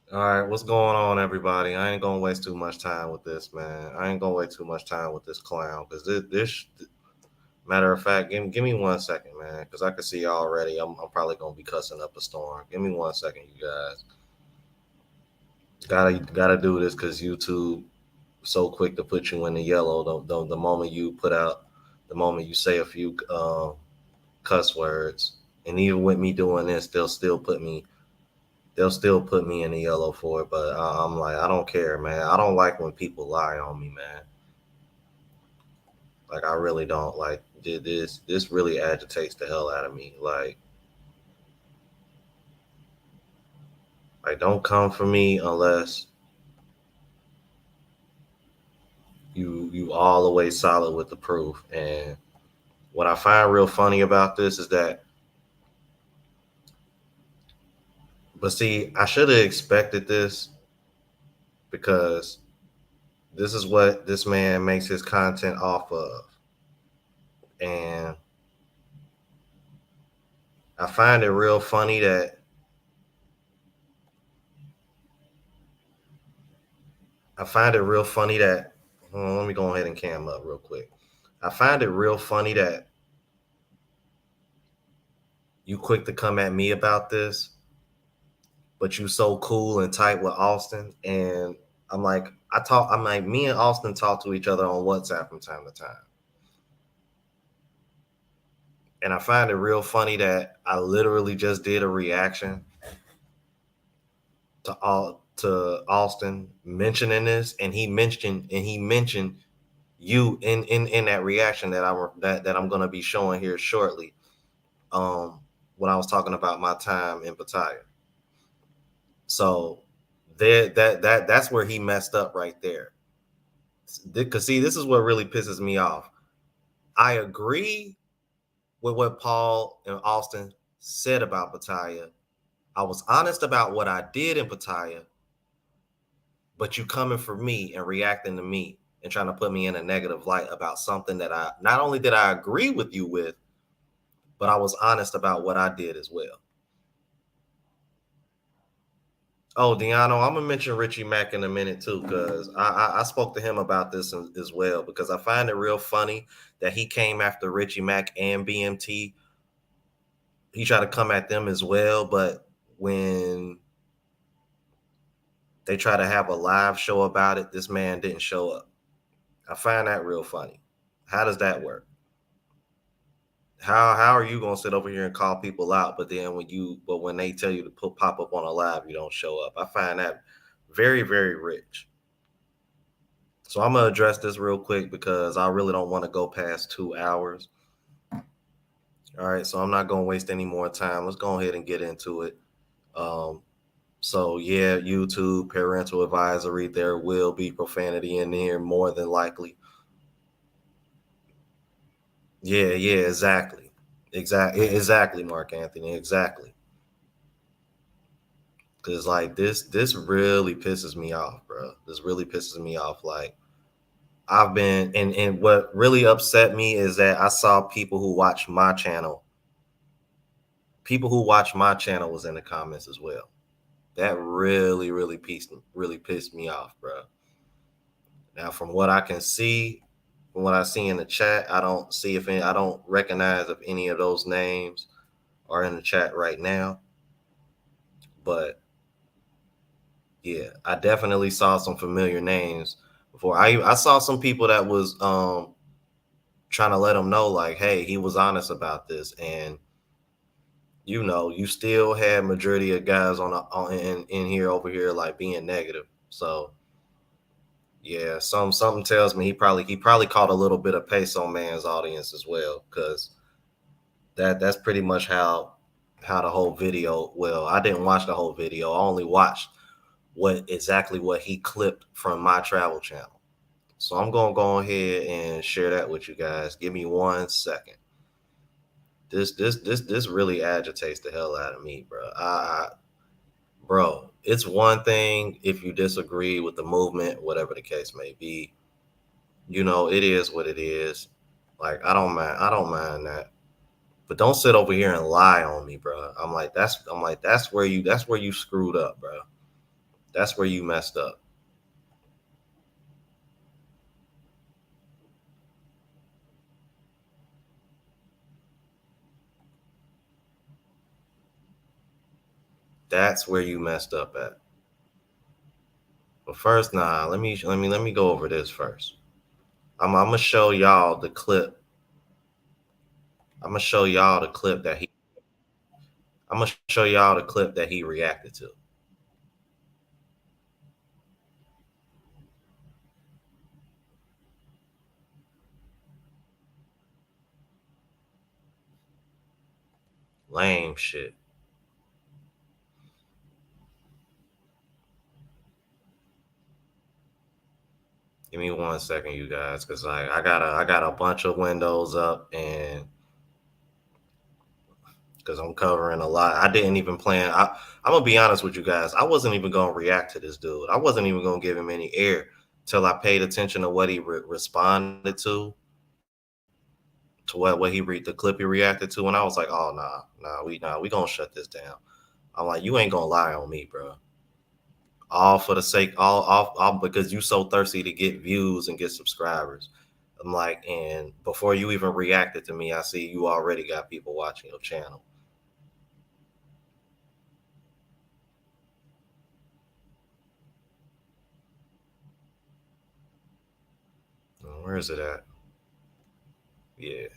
All right, what's going on, everybody? I ain't gonna waste too much time with this, man. I ain't gonna waste too much time with this clown because this matter of fact, give me 1 second, man, because I can see already. I'm probably gonna be cussing up a storm. Give me 1 second, you guys. Gotta do this because YouTube so quick to put you in the yellow. The moment you put out, the moment you say a few cuss words, and even with me doing this, they'll still put me in the yellow for it. But I'm like, I don't care, man. I don't like when people lie on me, man. Like, I really don't. Like, this really agitates the hell out of me. Like, don't come for me unless you all the way solid with the proof. And what I find real funny about this is that, but see, I should have expected this because This is what this man makes his content off of. And I find it real funny that I find it real funny that let me go ahead and cam up real quick. I find it real funny that you quick to come at me about this, but you so cool and tight with Austin. And I'm like, me and Austin talk to each other on WhatsApp from time to time. And I find it real funny that I literally just did a reaction to Austin mentioning this, and he mentioned you in that reaction that I'm gonna be showing here shortly. Um, when I was talking about my time in Pattaya, so that's where he messed up right there. Because see, this is what really pisses me off. I agree with what Paul and Austin said about Pattaya. I was honest about what I did in Pattaya, but you coming for me and reacting to me and trying to put me in a negative light about something that I not only did I agree with you with, but I was honest about what I did as well. Oh, Deano, I'm gonna mention Richie Mack in a minute too, because I spoke to him about this as well, because I find it real funny that he came after Richie Mack and BMT. He tried to come at them as well, but when they try to have a live show about it, this man didn't show up. I find that real funny. How does that work? How are you gonna sit over here and call people out, but then when they tell you to pop up on a live, you don't show up? I find that very, very rich. So I'm gonna address this real quick because I really don't want to go past 2 hours. All right, so I'm not gonna waste any more time. Let's go ahead and get into it. Um, so yeah, YouTube parental advisory. There will be profanity in here more than likely. Yeah, yeah, exactly, Mark Anthony, exactly. Cause like this really pisses me off, bro. This really pisses me off. Like I've been, and what really upset me is that I saw people who watch my channel was in the comments as well. That really pissed me off, bro. Now, from what I see in the chat, I don't recognize if any of those names are in the chat right now. But yeah, I definitely saw some familiar names before. I saw some people that was trying to let them know, like, hey, he was honest about this, and you still had majority of guys in here over here like being negative. So yeah, something tells me he probably caught a little bit of Peso Man's audience as well, because that's pretty much how the whole video. Well, I didn't watch the whole video. I only watched what he clipped from my travel channel. So I'm gonna go ahead and share that with you guys. Give me 1 second. This really agitates the hell out of me, bro. Bro, it's one thing if you disagree with the movement, whatever the case may be. It is what it is. Like I don't mind that. But don't sit over here and lie on me, bro. That's where you screwed up, bro. That's where you messed up. That's where you messed up at. But first, nah, let me go over this first. I'm gonna show y'all the clip. I'm gonna show y'all the clip that he I'm gonna show y'all the clip that he reacted to. Lame shit. Give me 1 second, you guys, because I got a bunch of windows up, and because I'm covering a lot. I didn't even plan. I'm gonna be honest with you guys. I wasn't even gonna react to this dude. I wasn't even gonna give him any air till I paid attention to what he responded to what he read the clip he reacted to, and I was like, oh nah, we gonna shut this down. I'm like, you ain't gonna lie on me, bro. All for the sake, all because you so thirsty to get views and get subscribers. I'm like, and before you even reacted to me, I see you already got people watching your channel. Where is it at? Yeah.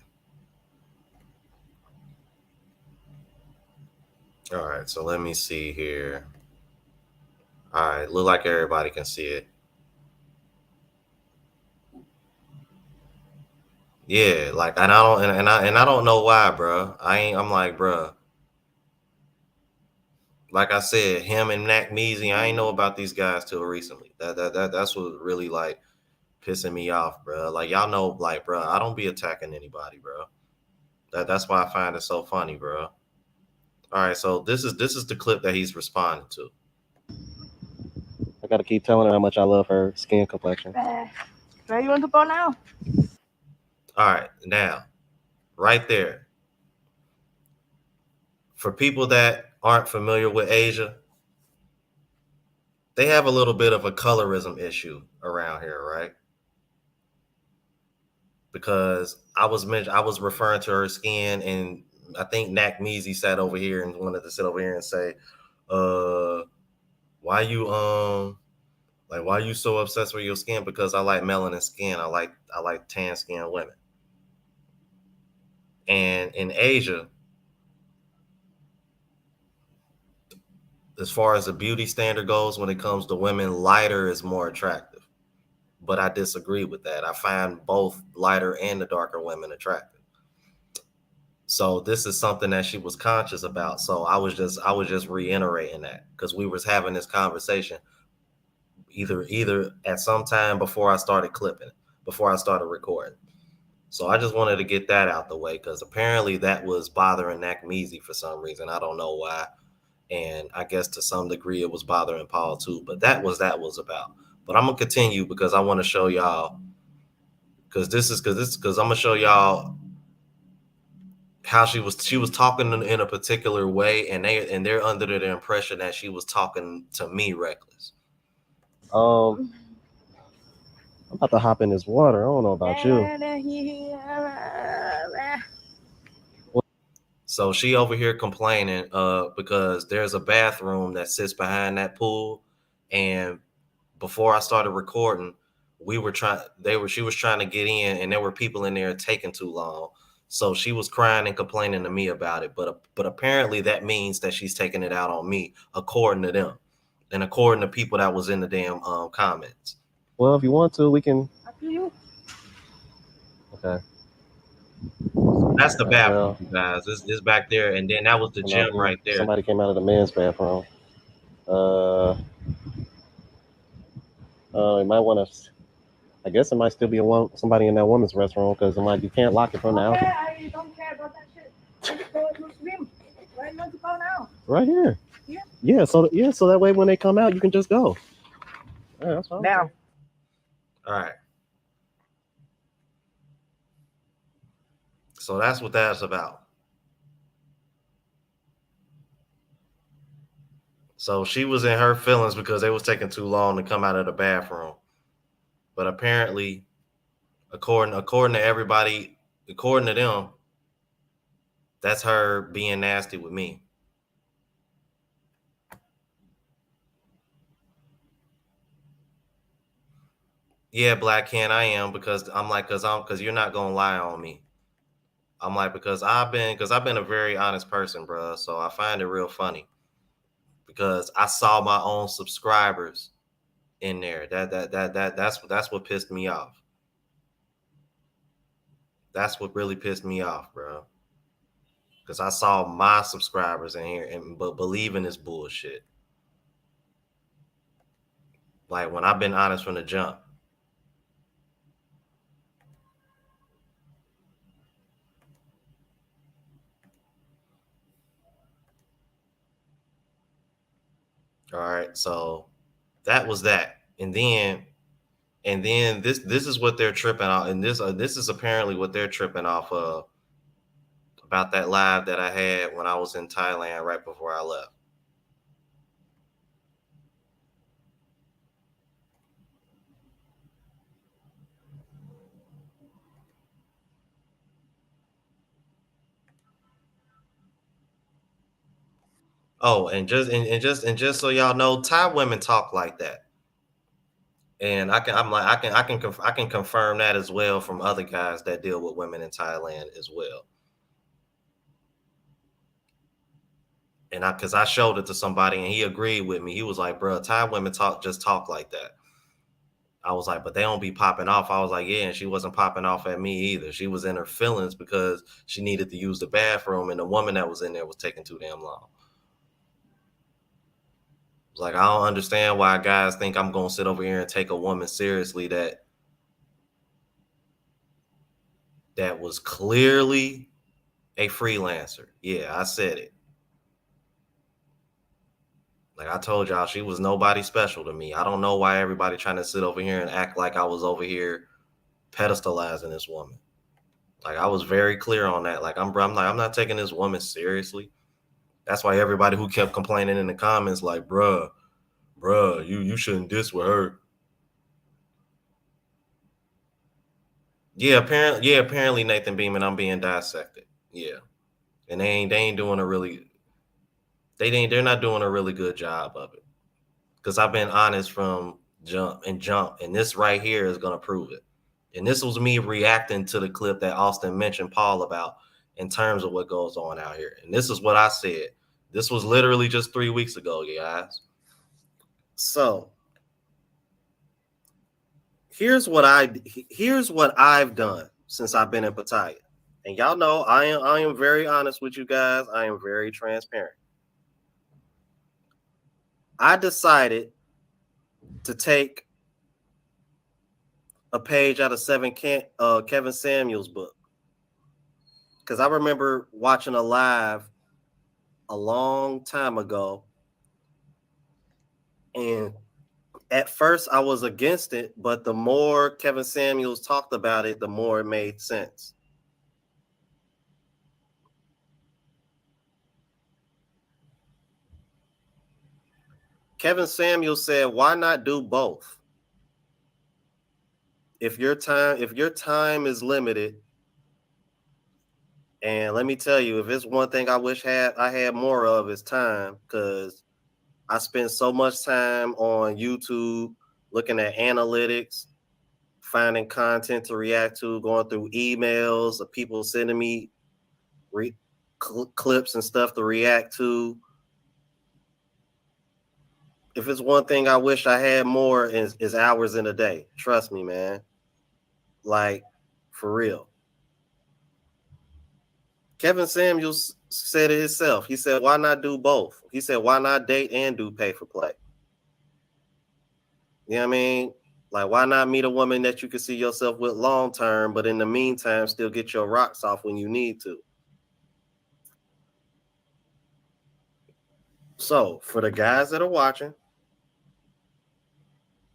All right. So let me see here. All right. Look like everybody can see it. Yeah. Like, and I don't, and I don't know why, bro. I'm like, bro. Like I said, him and Mac Measy, I ain't know about these guys till recently. That's what really like pissing me off, bro. Like y'all know, like, bro, I don't be attacking anybody, bro. That's why I find it so funny, bro. All right, so this is the clip that he's responding to. I gotta keep telling her how much I love her skin complexion. Where you want to go now? All right, now, right there, for people that aren't familiar with Asia, they have a little bit of a colorism issue around here, right? Because I was referring to her skin, and I think Nak Measy sat over here and wanted to sit over here and say, uh, why you like why you so obsessed with your skin? Because I like melanin skin. I like tan skin women. And in Asia, as far as the beauty standard goes, when it comes to women, lighter is more attractive. But I disagree with that. I find both lighter and the darker women attractive. So this is something that she was conscious about. So I was just reiterating that because we was having this conversation either at some time before I started clipping, before I started recording. So I just wanted to get that out the way because apparently that was bothering Nakmeezy for some reason. I don't know why. And I guess to some degree it was bothering Paul too. But that was about. But I'm gonna continue because I want to show y'all because I'm gonna show y'all how she was talking in a particular way, and they're under the impression that she was talking to me reckless. Um, I'm about to hop in this water. I don't know about you. So she over here complaining because there's a bathroom that sits behind that pool, and before I started recording, she was trying to get in, and there were people in there taking too long. So she was crying and complaining to me about it, but apparently that means that she's taking it out on me, according to them, and according to people that was in the damn comments. Well, if you want to, we can. Up to you. Okay. That's the bathroom, Well, you guys. It's back there, and then that was the come out gym here. right there. Somebody came out of the men's bathroom. Uh, you might want to. I guess it might still be somebody in that woman's restroom because you can't lock it from the Okay, outside. I don't care about that shit. I just go to swim. Where do you want to go now? Right here. Here? So that way when they come out, you can just go. Yeah, that's fine. Now. All right. So that's what that's about. So she was in her feelings because they was taking too long to come out of the bathroom. But apparently, according to everybody, according to them, that's her being nasty with me. Yeah, Black Can, I am because I'm like because you're not gonna lie on me. I'm like because I've been a very honest person, bro. So I find it real funny because I saw my own subscribers in there. That's what pissed me off. That's what really pissed me off, bro. Because I saw my subscribers in here and but believing this bullshit. Like when I've been honest from the jump. All right, so that was that, and then And then this is what they're tripping off, and this is apparently what they're tripping off of about that live that I had when I was in Thailand right before I left. Oh, and just so y'all know, Thai women talk like that. And I can confirm that as well from other guys that deal with women in Thailand as well. And because I showed it to somebody and he agreed with me. He was like, "Bro, Thai women talk like that." I was like, "But they don't be popping off." I was like, "Yeah," and she wasn't popping off at me either. She was in her feelings because she needed to use the bathroom, and the woman that was in there was taking too damn long. It's like, I don't understand why guys think I'm gonna sit over here and take a woman seriously that was clearly a freelancer. Yeah, I said it. Like I told y'all, she was nobody special to me. I don't know why everybody trying to sit over here and act like I was over here pedestalizing this woman. Like I was very clear on that. Like I'm not taking this woman seriously. That's why everybody who kept complaining in the comments, like, bruh, you shouldn't diss with her. Apparently Nathan Beeman, I'm being dissected. Yeah. And they ain't doing a really they're not doing a really good job of it. Because I've been honest from jump, and this right here is gonna prove it. And this was me reacting to the clip that Austin mentioned Paul about in terms of what goes on out here. And this is what I said. This was literally just 3 weeks ago, you guys. So here's what I've done since I've been in Pattaya. And y'all know I am very honest with you guys. I am very transparent. I decided to take a page out of Kevin Samuels' book. Because I remember watching a live a long time ago. And at first I was against it, but the more Kevin Samuels talked about it, the more it made sense. Kevin Samuels said, why not do both? If your time is limited, and let me tell you, if it's one thing I wish I had more of is time, because I spend so much time on YouTube looking at analytics, finding content to react to, going through emails of people sending me clips and stuff to react to. If it's one thing I wish I had more is hours in a day. Trust me, man. Like, for real. Kevin Samuels said it himself. He said, why not do both? He said, why not date and do pay for play? You know what I mean? Like, why not meet a woman that you can see yourself with long term, but in the meantime, still get your rocks off when you need to? So, for the guys that are watching,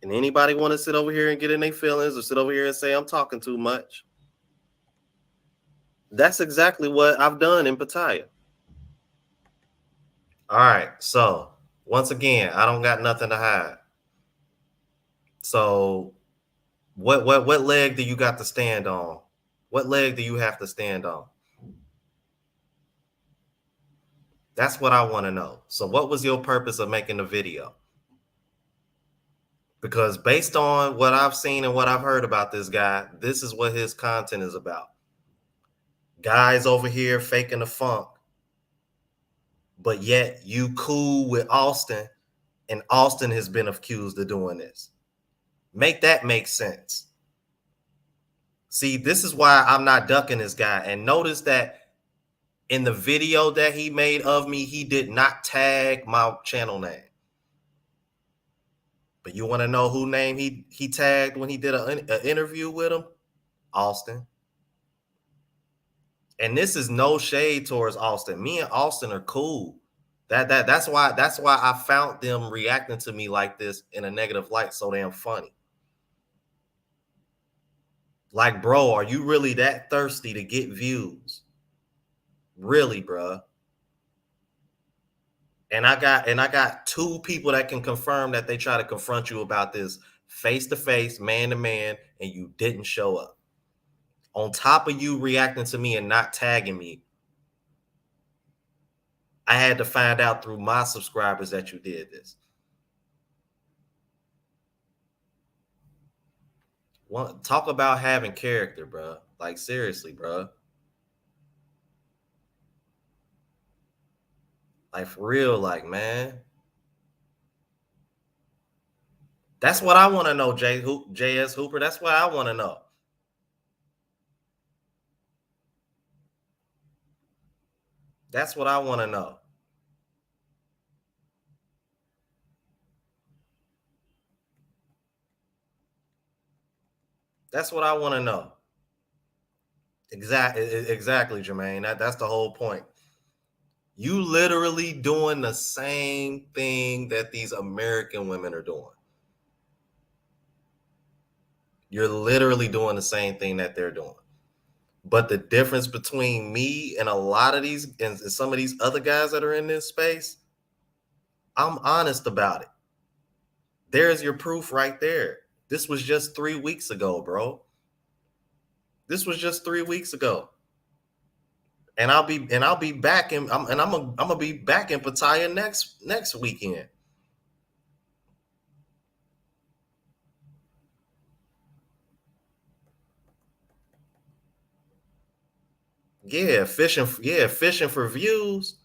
and anybody want to sit over here and get in their feelings or sit over here and say I'm talking too much, that's exactly what I've done in Pattaya. All right. So, once again, I don't got nothing to hide. So, what leg do you got to stand on? What leg do you have to stand on? That's what I want to know. So what was your purpose of making the video? Because based on what I've seen and what I've heard about this guy, this is what his content is about. Guys over here faking the funk, but yet you cool with Austin, and Austin has been accused of doing this. Make that make sense. See, this is why I'm not ducking this guy. And notice that in the video that he made of me, he did not tag my channel name. But you want to know who name he tagged when he did an interview with him? Austin. And this is no shade towards Austin. Me and Austin are cool. That's why I found them reacting to me like this in a negative light so damn funny. Like, bro, are you really that thirsty to get views? Really, bro? And I got two people that can confirm that they try to confront you about this face to face, man to man, and you didn't show up. On top of you reacting to me and not tagging me, I had to find out through my subscribers that you did this. Talk about having character, bro. Like, seriously, bro. Like, for real, like, man. That's what I want to know, JS Hooper. That's what I want to know. That's what I want to know. That's what I want to know. Exactly, Jermaine. That's the whole point. You literally doing the same thing that these American women are doing. You're literally doing the same thing that they're doing. But the difference between me and a lot of these and some of these other guys that are in this space, I'm honest about it. There's your proof right there. This was just 3 weeks ago, bro. This was just 3 weeks ago. And I'll be back in I'm gonna be back in Pattaya next weekend. Yeah, fishing for views.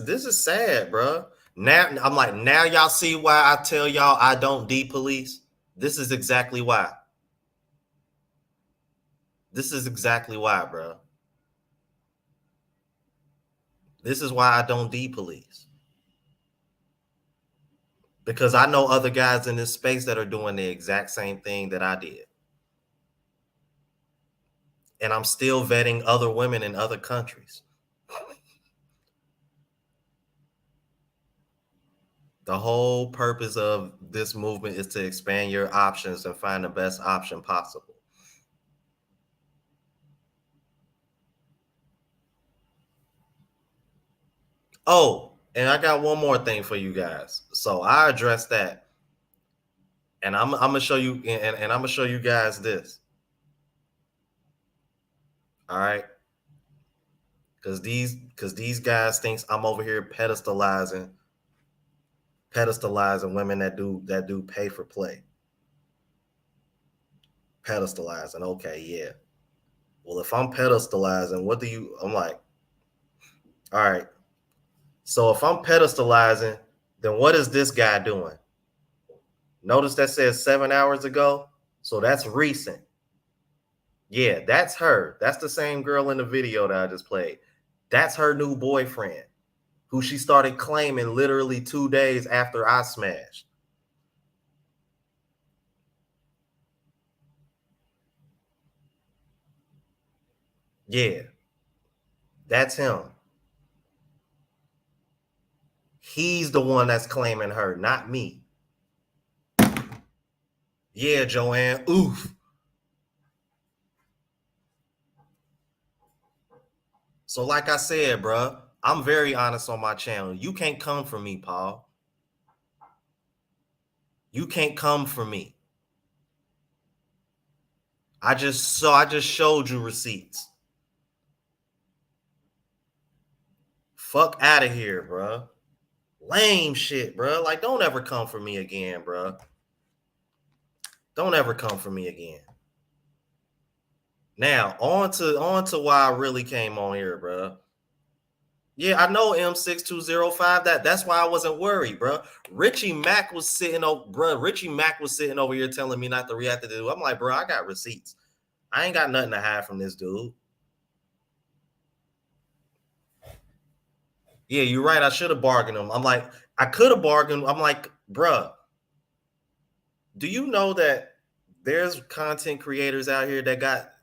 This is sad, bro. Now I'm like, now y'all see why I tell y'all I don't de-police. This is exactly why. This is exactly why, bro. This is why I don't de-police. Because I know other guys in this space that are doing the exact same thing that I did. And I'm still vetting other women in other countries. The whole purpose of this movement is to expand your options and find the best option possible. Oh, and I got one more thing for you guys. So I addressed that. And I'm gonna show you and I'm gonna show you guys this. All right. Because these guys thinks I'm over here pedestalizing women that do pay for play. Pedestalizing. Okay, yeah. Well, if I'm pedestalizing, I'm like, all right. So if I'm pedestalizing, then what is this guy doing? Notice that says 7 hours ago. So that's recent. Yeah, that's her. That's the same girl in the video that I just played. That's her new boyfriend, who she started claiming literally 2 days after I smashed. Yeah, that's him. He's the one that's claiming her, not me. Yeah, Joanne. Oof. So like I said, bro, I'm very honest on my channel. You can't come for me, Paul. You can't come for me. I just showed you receipts. Fuck out of here, bro. Lame shit, bro. Like, don't ever come for me again, bro. Don't ever come for me again. Now, on to why I really came on here, bro. Yeah, I know M6205. That's why I wasn't worried, bro. Richie Mack was sitting over here telling me not to react to this. I'm like, bro, I got receipts. I ain't got nothing to hide from this dude. Yeah, you're right. I should have bargained him. I'm like, I could have bargained. I'm like, bro, do you know that there's content creators out here that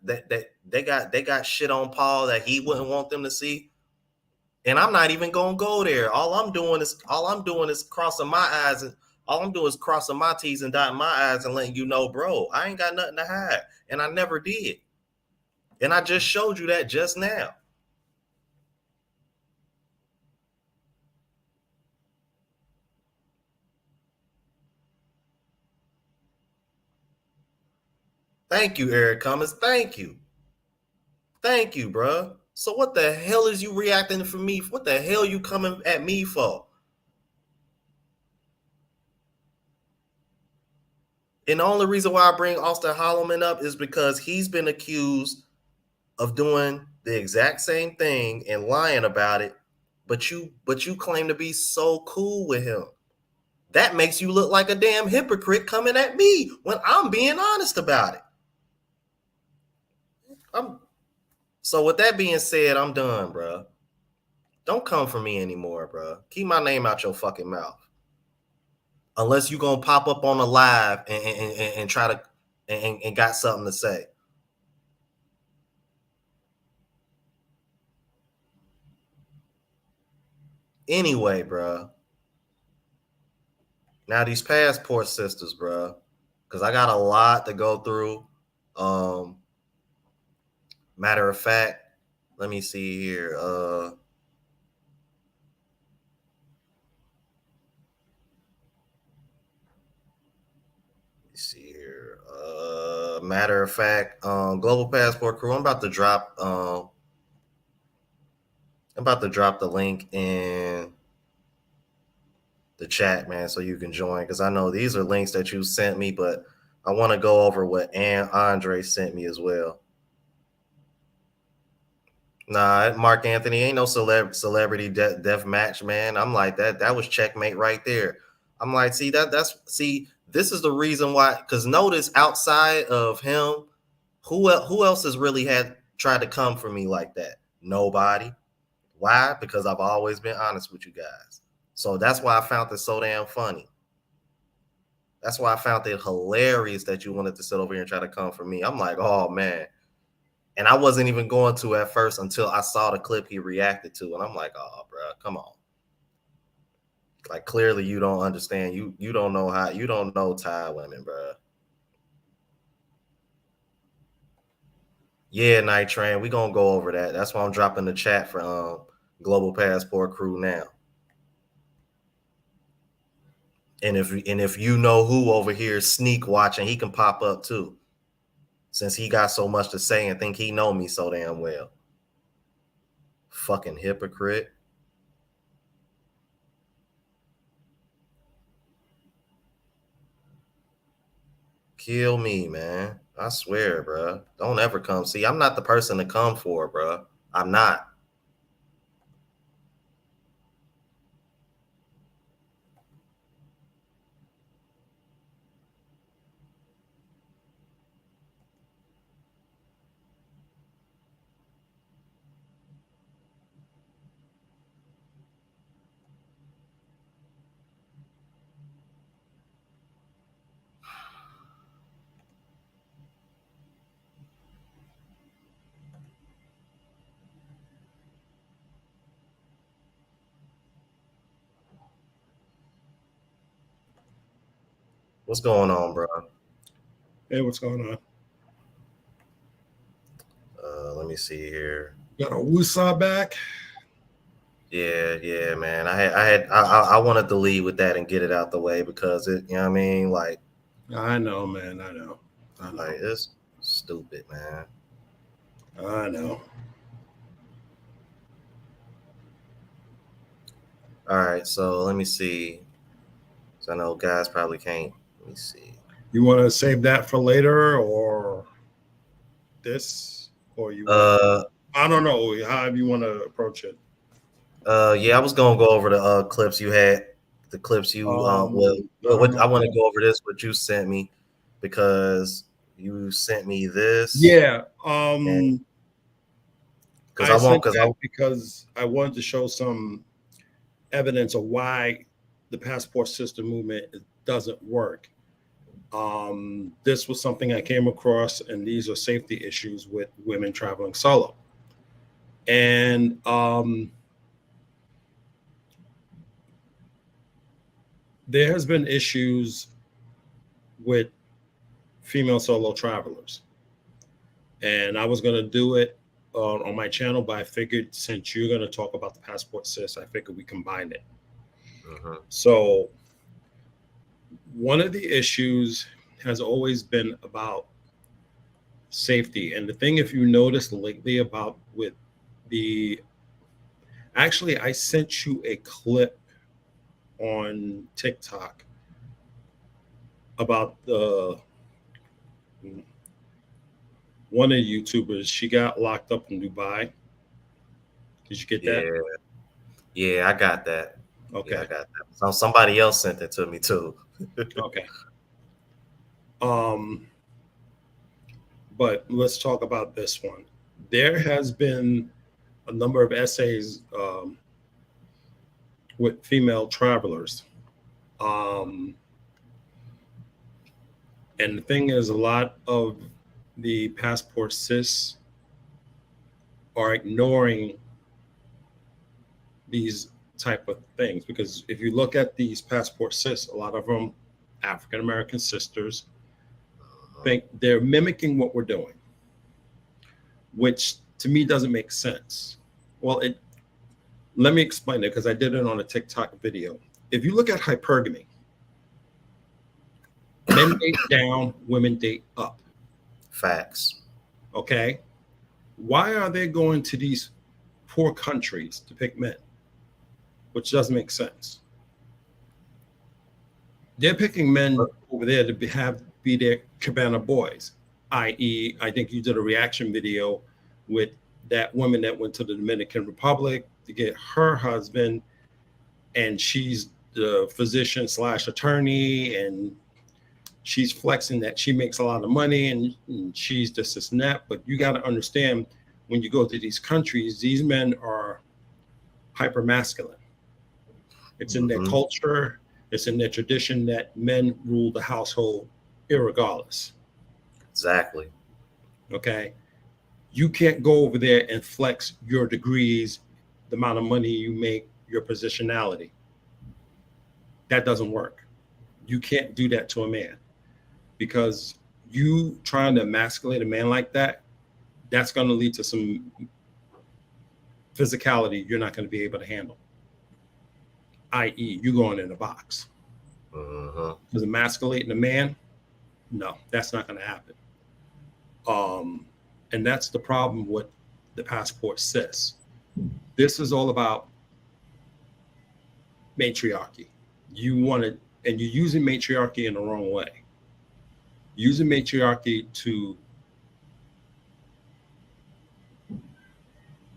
they got shit on Paul that he wouldn't want them to see. And I'm not even gonna go there. All I'm doing is crossing my eyes, and all I'm doing is crossing my T's and dotting my I's and letting you know, bro, I ain't got nothing to hide. And I never did. And I just showed you that just now. Thank you, Eric Cummins. Thank you. Thank you, bro. So what the hell is you reacting for me? What the hell you coming at me for? And the only reason why I bring Austin Holloman up is because he's been accused of doing the exact same thing and lying about it, but you claim to be so cool with him. That makes you look like a damn hypocrite coming at me when I'm being honest about it. So with that being said, I'm done, bro. Don't come for me anymore, bro. Keep my name out your fucking mouth. Unless you gonna pop up on a live and try to and got something to say. Anyway, bro. Now these passport sisters, bro, because I got a lot to go through. Matter of fact, let me see here. Let me see here. Matter of fact, Global Passport Crew. I'm about to drop. I'm about to drop the link in the chat, man, so you can join, because I know these are links that you sent me, but I want to go over what Andre sent me as well. Nah, Mark Anthony ain't no celebrity death match, man. I'm like that was checkmate right there. I'm like, see, this is the reason why, because notice outside of him, who else has really had tried to come for me like that? Nobody. Why? Because I've always been honest with you guys. So that's why I found this so damn funny. That's why I found it hilarious that you wanted to sit over here and try to come for me. I'm like, oh man. And I wasn't even going to at first until I saw the clip he reacted to. And I'm like, oh, bro, come on. Like, clearly you don't understand. You don't know Thai women, bro. Yeah, Night Train, we going to go over that. That's why I'm dropping the chat for Global Passport Crew now. And if you know who over here sneak watching, he can pop up too. Since he got so much to say and think he know me so damn well. Fucking hypocrite. Kill me, man. I swear, bro. Don't ever come. See, I'm not the person to come for, bro. I'm not. What's going on, bro? Hey, what's going on? Let me see here. Got a Woosah back. Yeah, man. I wanted to lead with that and get it out the way because it, you know what I mean? Like, I know, man. I know. Like, it's stupid, man. I know. All right, so let me see. So I know guys probably can't. Let me see. You want to save that for later or this? Or you want, I don't know. However you want to approach it. Yeah, I was gonna go over the clips you had. The clips you I want to go over this, what you sent me, because you sent me this. Yeah. Because I wanted to show some evidence of why the passport system movement doesn't work. This was something I came across, and these are safety issues with women traveling solo. And there has been issues with female solo travelers. And I was going to do it on my channel, but I figured since you're going to talk about the passport sis, I figured we combine it. So one of the issues has always been about safety. And the thing, if you noticed lately about with actually, I sent you a clip on TikTok about one of the YouTubers. She got locked up in Dubai. Did you get that? Yeah, I got that. Okay. Yeah, I got that. So somebody else sent it to me too. Okay. But let's talk about this one. There has been a number of essays with female travelers. And the thing is, a lot of the passport cis are ignoring these type of things, because if you look at these passport cis, a lot of them African American sisters think they're mimicking what we're doing, which to me doesn't make sense. Well, let me explain it, because I did it on a TikTok video. If you look at hypergamy, men date down, women date up. Facts. Okay. Why are they going to these poor countries to pick men? Which doesn't make sense. They're picking men over there to be their cabana boys, i.e., I think you did a reaction video with that woman that went to the Dominican Republic to get her husband, and she's the physician / attorney, and she's flexing that she makes a lot of money, and she's this and that. But you got to understand, when you go to these countries, these men are hyper masculine. It's in their culture, it's in their tradition that men rule the household irregardless. Exactly. Okay. You can't go over there and flex your degrees, the amount of money you make, your positionality. That doesn't work. You can't do that to a man, because you trying to emasculate a man like that, that's going to lead to some physicality you're not going to be able to handle, i.e., you going in a box. Because emasculating a man, no, that's not going to happen. And that's the problem with the passport cis. This is all about matriarchy. You want to, and you're using matriarchy in the wrong way. Using matriarchy to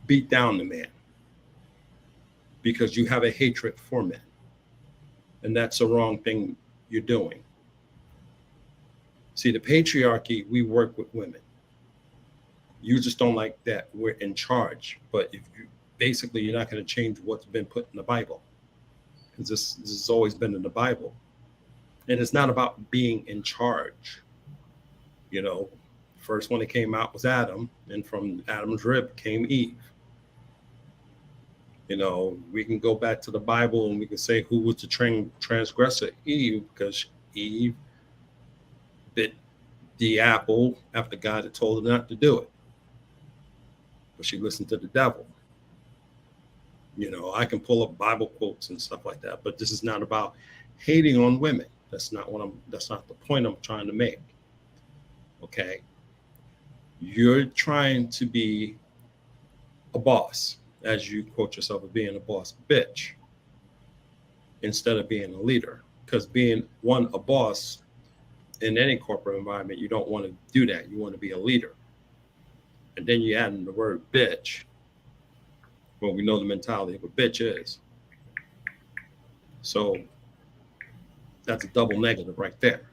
beat down the man because you have a hatred for men. And that's the wrong thing you're doing. See, the patriarchy, we work with women. You just don't like that we're in charge. But if you basically, you're not going to change what's been put in the Bible, because this has always been in the Bible. And it's not about being in charge. You know, first one that came out was Adam, and from Adam's rib came Eve. You know, we can go back to the Bible and we can say who was the transgressor? Eve, because Eve bit the apple after God had told her not to do it. But she listened to the devil. You know, I can pull up Bible quotes and stuff like that, but this is not about hating on women. That's not the point I'm trying to make. Okay. You're trying to be a boss, as you quote yourself as being a boss bitch, instead of being a leader. Because being a boss in any corporate environment, you don't want to do that. You want to be a leader. And then you add in the word bitch. Well, we know the mentality of a bitch is. So that's a double negative right there.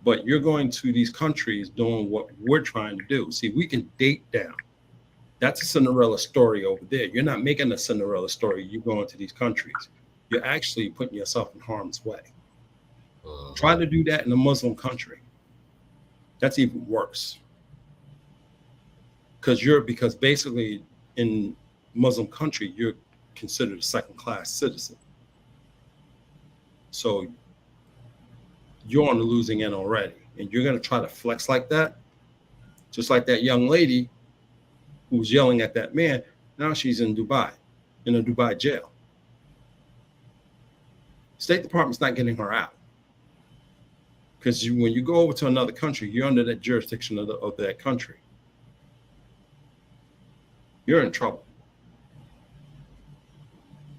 But you're going to these countries doing what we're trying to do. See, we can date down. That's a Cinderella story over there. You're not making a Cinderella story. You're going to these countries. You're actually putting yourself in harm's way. Try Mhm. to do that in a Muslim country. That's even worse because basically in Muslim country you're considered a second class citizen. So you're on the losing end already, and you're going to try to flex like that, just like that young lady who was yelling at that man. Now she's in Dubai, in a Dubai jail. State Department's not getting her out because when you go over to another country, you're under that jurisdiction of that country. You're in trouble.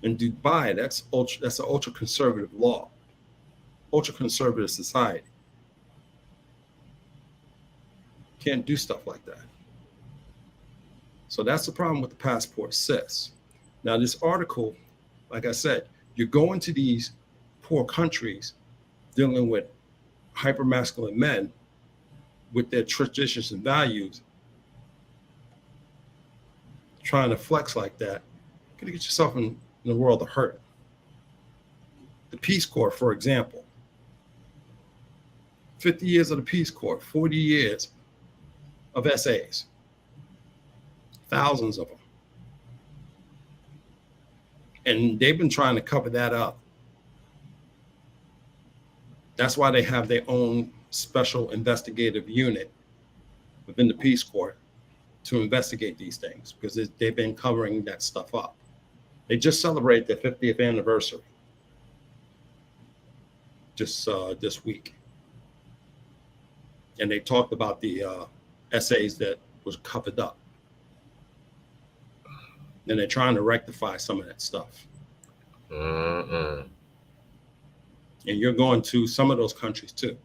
In Dubai, that's an ultra conservative law, ultra conservative society. Can't do stuff like that. So that's the problem with the passport sis. Now, this article, like I said, you're going to these poor countries dealing with hypermasculine men with their traditions and values, trying to flex like that. You're going to get yourself in a world of hurt. The Peace Corps, for example, 50 years of the Peace Corps, 40 years of essays, thousands of them. And they've been trying to cover that up. That's why they have their own special investigative unit within the Peace Corps to investigate these things because they've been covering that stuff up. They just celebrated their 50th anniversary just this week, and they talked about the essays that was covered up, and they're trying to rectify some of that stuff. Mm-mm. And you're going to some of those countries too.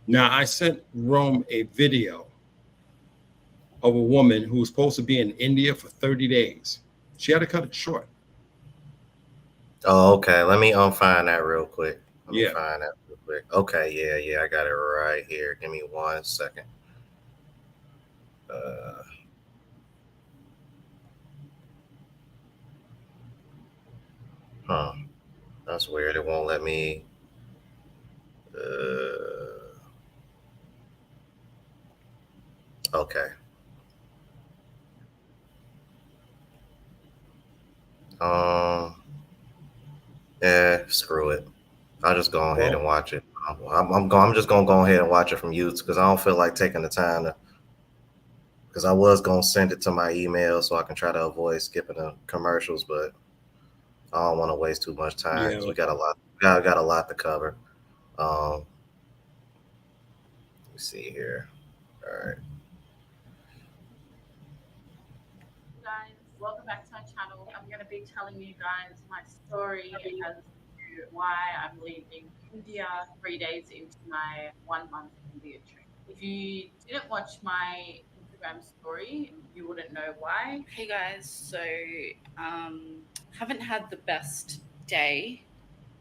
Now, I sent Rome a video of a woman who was supposed to be in India for 30 days. She had to cut it short. Oh, okay. Let me find that real quick. Let me Yeah. find that real quick. Okay, yeah, I got it right here. Give me 1 second. Uh, huh. That's weird. It won't let me. Okay. Um. Yeah. Screw it. I'll just go ahead Well, and watch it. I'm just gonna go ahead and watch it from YouTube because I don't feel like taking the time to. Because I was gonna send it to my email so I can try to avoid skipping the commercials, but I don't want to waste too much time yeah. because we got a lot. Got a lot to cover. Um. Let's see here. All right. Guys, welcome back to my channel. I'm going to be telling you guys my story as to why I'm leaving India 3 days into my 1 month India trip. If you didn't watch my Instagram story, you wouldn't know why. Hey guys, so haven't had the best day.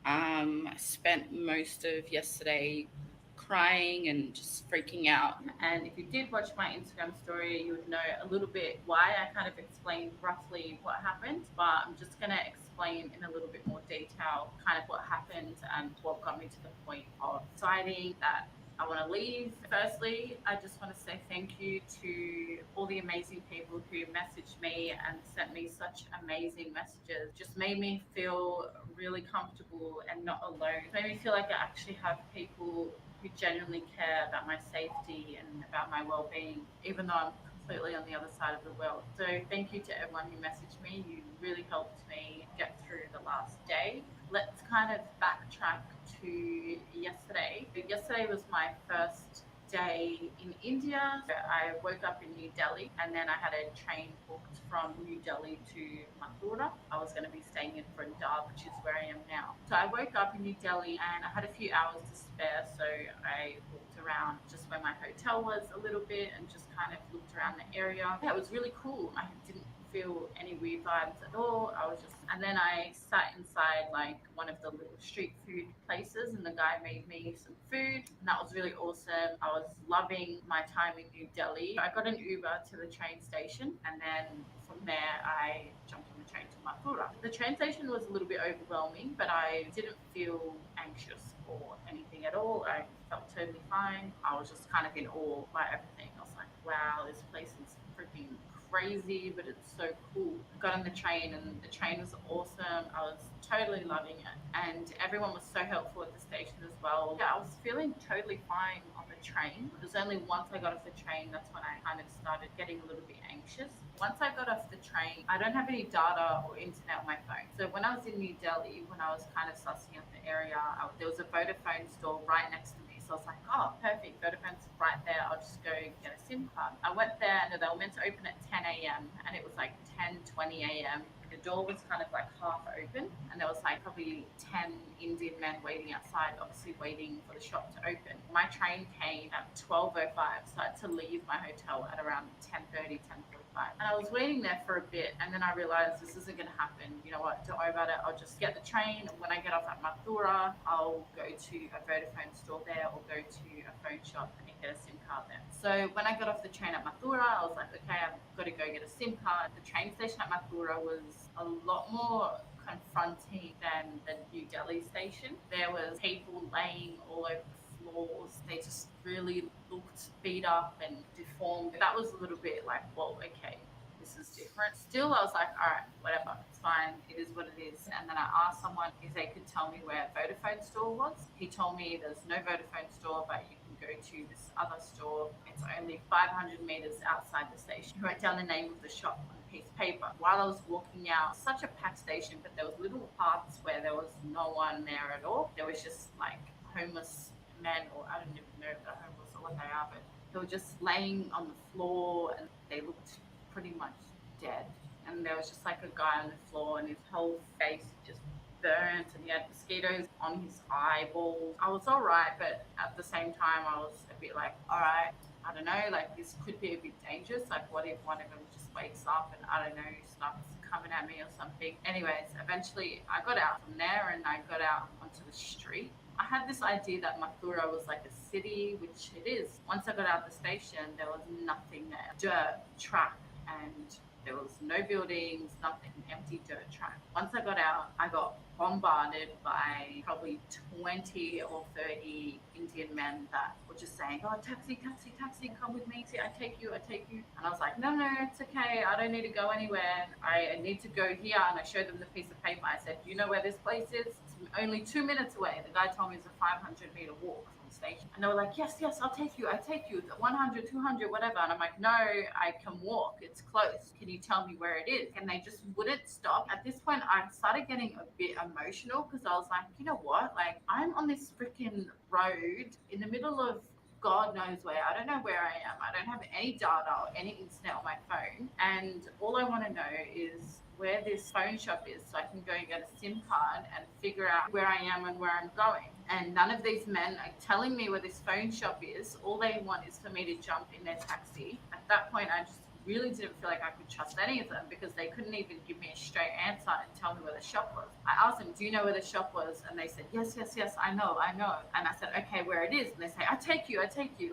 I spent most of yesterday crying and just freaking out. And if you did watch my Instagram story, you would know a little bit why I kind of explained roughly what happened. But I'm just going to explain in a little bit more detail kind of what happened and what got me to the point of deciding that I want to leave. Firstly, I just want to say thank you to all the amazing people who messaged me and sent me such amazing messages. Just made me feel really comfortable and not alone. It made me feel like I actually have people who genuinely care about my safety and about my well-being, even though I'm completely on the other side of the world. So thank you to everyone who messaged me. You really helped me get through the last day. Let's kind of backtrack to yesterday. Yesterday was my first day in India. I woke up in New Delhi and then I had a train booked from New Delhi to Mathura. I was going to be staying in Punjab, which is where I am now. So I woke up in New Delhi and I had a few hours to spare, so I walked around just where my hotel was a little bit and just kind of looked around the area. Yeah, it was really cool. I didn't feel any weird vibes at all. I was just, and then I sat inside like one of the little street food places, and the guy made me some food, and that was really awesome. I was loving my time in New Delhi. I got an Uber to the train station, and then from there I jumped on the train to Mathura. The train station was a little bit overwhelming, but I didn't feel anxious or anything at all. I felt totally fine. I was just kind of in awe by everything. I was like, wow, this place is freaking crazy, but it's so cool. Got on the train and the train was awesome. I was totally loving it. And everyone was so helpful at the station as well. Yeah, I was feeling totally fine on the train. It was only once I got off the train that's when I kind of started getting a little bit anxious. Once I got off the train, I don't have any data or internet on my phone. So when I was in New Delhi, when I was kind of sussing out the area, there was a Vodafone store right next to me. So I was like, oh, perfect. Vodafone's right there. I'll just go get a SIM card. I went there and they were meant to open at 10 a.m. and it was like 10:20 a.m. The door was kind of like half open and there was like probably 10 Indian men waiting outside, obviously waiting for the shop to open. My train came at 12:05, so I had to leave my hotel at around 10:30, 10:45. And I was waiting there for a bit and then I realized this isn't going to happen. You know what, don't worry about it. I'll just get the train. When I get off at Mathura, I'll go to a Vodafone store there or go to a phone shop and get a SIM card there. So when I got off the train at Mathura, I was like, okay, I've got to go get a SIM card. The train station at Mathura was a lot more confronting than the New Delhi station. There was people laying all over the floors. They just really looked beat up and deformed. That was a little bit like, whoa, okay, this is different. Still, I was like, all right, whatever, it's fine. It is what it is. And then I asked someone if they could tell me where a Vodafone store was. He told me there's no Vodafone store, but you can go to this other store. It's only 500 meters outside the station. He wrote down the name of the shop on a piece of paper. While I was walking out, such a packed station, but there was little parts where there was no one there at all. There was just like homeless men, or I don't even know if they're homeless or what they are, but they were just laying on the floor and they looked pretty much dead. And there was just like a guy on the floor and his whole face just burnt and he had mosquitoes on his eyeballs. I was all right, but at the same time I was a bit like, all right, I don't know, like this could be a bit dangerous. Like what if one of them just wakes up and I don't know, starts coming at me or something. Anyways, eventually I got out from there and I got out onto the street. I had this idea that Mathura was like a city, which it is. Once I got out of the station, there was nothing there. Dirt, track, and there was no buildings, nothing, empty dirt track. Once I got out, I got bombarded by probably 20 or 30 Indian men that were just saying, oh, taxi, taxi, taxi, come with me. See, I take you, I take you. And I was like, no, it's okay. I don't need to go anywhere. I need to go here. And I showed them the piece of paper. I said, do you know where this place is? It's only 2 minutes away. The guy told me it's a 500-meter walk from the station. And they were like, yes, I'll take you. 100, 200, whatever. And I'm like, no, I can walk. It's close. Can you tell me where it is? And they just wouldn't stop. At this point, I started getting a bit emotional because I was like, you know what? Like, I'm on this freaking road in the middle of God knows where. I don't know where I am. I don't have any data or any internet on my phone. And all I want to know is where this phone shop is so I can go and get a SIM card and figure out where I am and where I'm going. And none of these men are telling me where this phone shop is. All they want is for me to jump in their taxi. At that point, I just really didn't feel like I could trust any of them because they couldn't even give me a straight answer and tell me where the shop was. I asked them, do you know where the shop was? And they said, yes, I know. And I said, okay, where it is? And they say, I take you.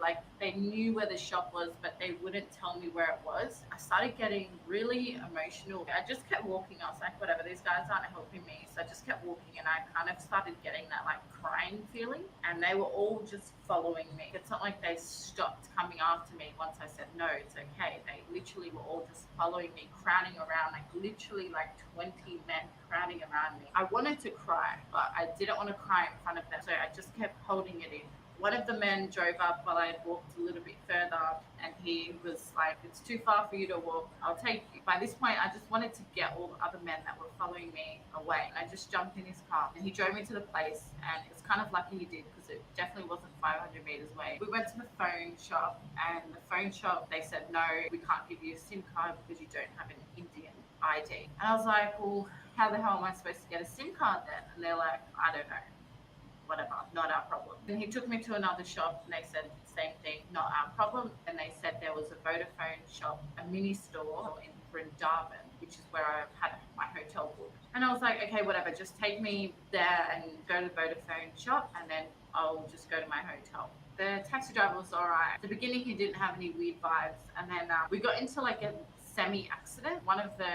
Like they knew where the shop was, but they wouldn't tell me where it was. I started getting really emotional. I just kept walking. I was like, whatever, these guys aren't helping me. So I just kept walking and I kind of started getting that like crying feeling. And they were all just following me. It's not like they stopped coming after me once I said, no, it's okay. They literally were all just following me, crowding around, like literally like 20 men crowding around me. I wanted to cry, but I didn't want to cry in front of them. So I just kept holding it in. One of the men drove up while I had walked a little bit further and he was like, it's too far for you to walk, I'll take you. By this point, I just wanted to get all the other men that were following me away. And I just jumped in his car and he drove me to the place and it's kind of lucky he did because it definitely wasn't 500 meters away. We went to the phone shop and the phone shop, they said, no, we can't give you a SIM card because you don't have an Indian ID. And I was like, well, how the hell am I supposed to get a SIM card then? And they're like, I don't know. Whatever, not our problem. Then he took me to another shop and they said the same thing, not our problem. And they said there was a Vodafone shop, a mini store in Vrindavan, which is where I had my hotel booked. And I was like, okay, whatever, just take me there and go to the Vodafone shop and then I'll just go to my hotel. The taxi driver was all right. At the beginning, he didn't have any weird vibes. And then we got into like a semi-accident. One of the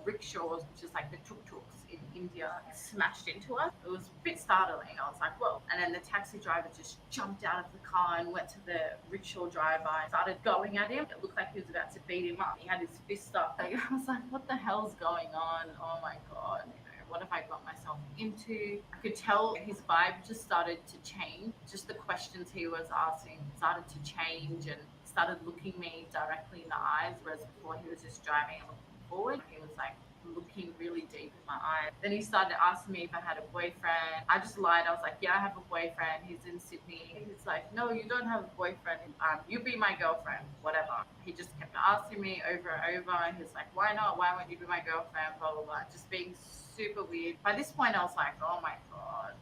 rickshaws, which is like the tuk-tuks in India, smashed into us. It was a bit startling. I was like, whoa. And then the taxi driver just jumped out of the car and went to the rickshaw driver and started going at him. It looked like he was about to beat him up. He had his fist up. Like, I was like, what the hell's going on? Oh my God. What have I got myself into? I could tell his vibe just started to change. Just the questions he was asking started to change and started looking me directly in the eyes, whereas before he was just driving and looking forward. He was like looking really deep in my eyes. Then he started asking me if I had a boyfriend. I just lied. I was like, yeah, I have a boyfriend. He's in Sydney. He's like, no, you don't have a boyfriend. You be my girlfriend, whatever. He just kept asking me over and over. He was like, why not? Why won't you be my girlfriend? Blah, blah, blah. Just being super weird. By this point, I was like, oh my God,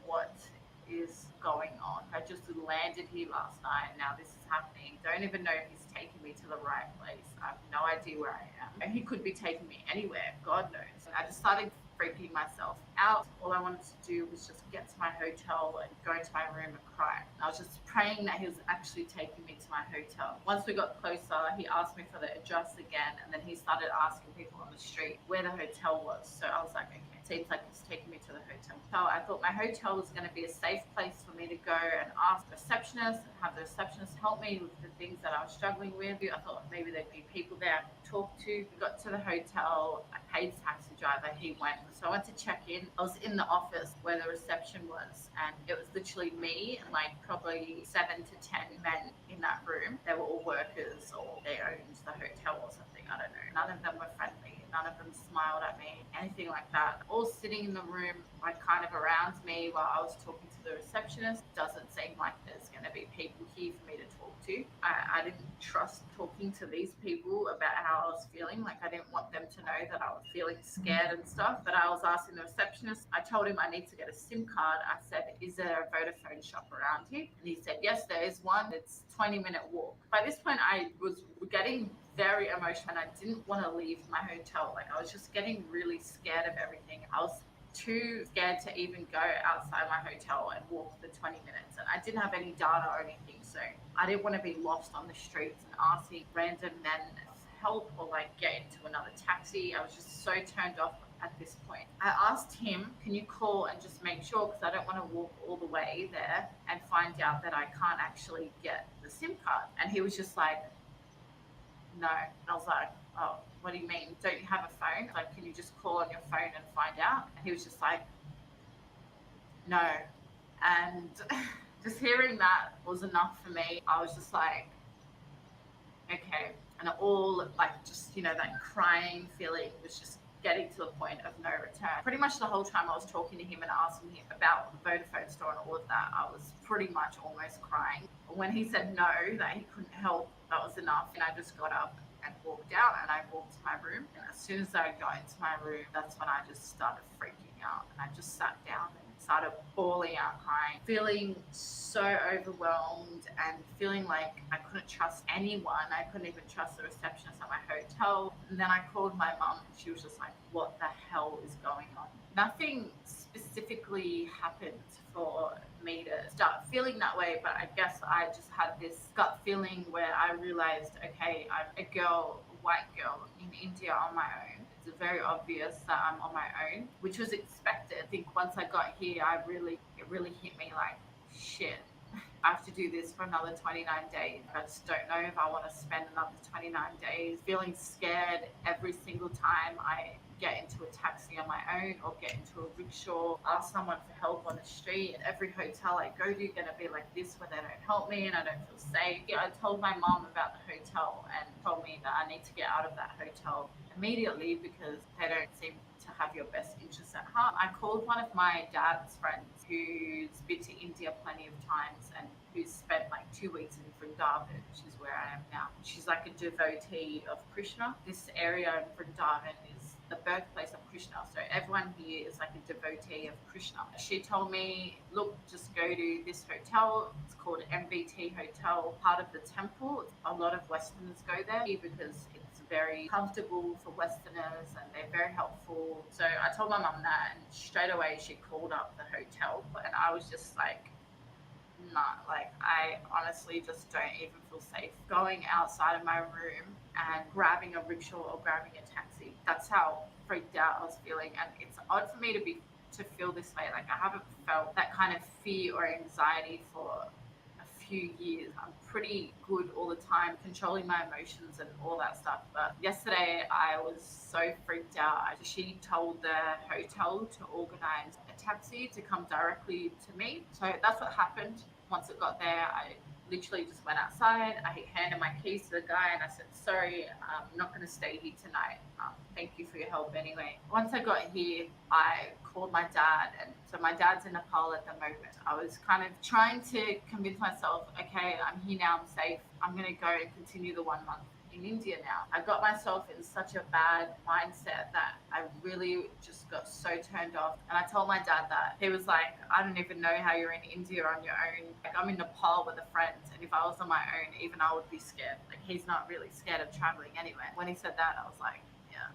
what is going on? I just landed here last night and now this is happening. Don't even know if he's taking me to the right place. I have no idea where I am. And he could be taking me anywhere, God knows. I just started freaking myself out. All I wanted to do was just get to my hotel and go into my room and cry. I was just praying that he was actually taking me to my hotel. Once we got closer, he asked me for the address again, and then he started asking people on the street where the hotel was. So I was like, okay, seems like he's taking me to the hotel. So I thought my hotel was going to be a safe place for me to go and ask the receptionist and have the receptionist help me with the things that I was struggling with. I thought maybe there'd be people there I could talk to. We got to the hotel. I paid the taxi driver. He went. So I went to check in. I was in the office where the reception was, and it was literally me and like probably 7 to 10 men in that room. They were all workers or they owned the hotel or something. I don't know. None of them were friendly. None of them smiled at me, anything like that. All sitting in the room, like kind of around me while I was talking to the receptionist. Doesn't seem like there's going to be people here for me to talk to. I didn't trust talking to these people about how I was feeling. Like I didn't want them to know that I was feeling scared and stuff. But I was asking the receptionist. I told him I need to get a SIM card. I said, is there a Vodafone shop around here? And he said, yes, there is one. It's 20-minute walk. By this point, I was getting very emotional and I didn't want to leave my hotel. Like I was just getting really scared of everything. I was too scared to even go outside my hotel and walk the 20 minutes. And I didn't have any data or anything. So I didn't want to be lost on the streets and asking random men for help or like get into another taxi. I was just so turned off at this point. I asked him, can you call and just make sure, because I don't want to walk all the way there and find out that I can't actually get the SIM card. And he was just like, no. And I was like, oh, what do you mean? Don't you have a phone? Like, can you just call on your phone and find out? And he was just like, no. And just hearing that was enough for me. I was just like, okay. And all like just, that crying feeling was just getting to the point of no return. Pretty much the whole time I was talking to him and asking him about the Vodafone store and all of that, I was pretty much almost crying. When he said no, that he couldn't help, that was enough. And I just got up and walked out and I walked to my room. And as soon as I got into my room, that's when I just started freaking out. And I just sat down and started bawling out, crying, feeling so overwhelmed and feeling like I couldn't trust anyone. I couldn't even trust the receptionist at my hotel. And then I called my mum and she was just like, what the hell is going on? Nothing specifically happened for me to start feeling that way, but I guess I just had this gut feeling where I realized, okay, I'm a girl, a white girl in India on my own. It's very obvious that I'm on my own, which was expected. I think once I got here, it really hit me like, shit, I have to do this for another 29 days. I just don't know if I want to spend another 29 days feeling scared every single time I get into a taxi on my own or get into a rickshaw, ask someone for help on the street. And every hotel I go to is going to be like this where they don't help me and I don't feel safe. I told my mom about the hotel and told me that I need to get out of that hotel immediately because they don't seem to have your best interests at heart. I called one of my dad's friends who's been to India plenty of times and who's spent like 2 weeks in Vrindavan, which is where I am now. She's like a devotee of Krishna. This area in Vrindavan is the birthplace of Krishna. So everyone here is like a devotee of Krishna. She told me, look, just go to this hotel. It's called MBT Hotel, part of the temple. A lot of Westerners go there because it's very comfortable for Westerners and they're very helpful. So I told my mum that and straight away she called up the hotel and I was just like, Not like I honestly just don't even feel safe going outside of my room and grabbing a rickshaw or grabbing a taxi. That's how freaked out I was feeling, and it's odd for me to feel this way. Like I haven't felt that kind of fear or anxiety for a few years. I'm pretty good all the time controlling my emotions and all that stuff. But yesterday I was so freaked out. She told the hotel to organize a taxi to come directly to me. So that's what happened. Once it got there, I literally just went outside. I handed my keys to the guy and I said, sorry, I'm not going to stay here tonight. Thank you for your help anyway. Once I got here, I called my dad. And so my dad's in Nepal at the moment. I was kind of trying to convince myself, okay, I'm here now, I'm safe. I'm going to go and continue the 1 month in India now. I got myself in such a bad mindset that I really just got so turned off. And I told my dad that. He was like, I don't even know how you're in India on your own. Like, I'm in Nepal with a friend, and if I was on my own, even I would be scared. Like, he's not really scared of traveling anyway. When he said that, I was like, yeah.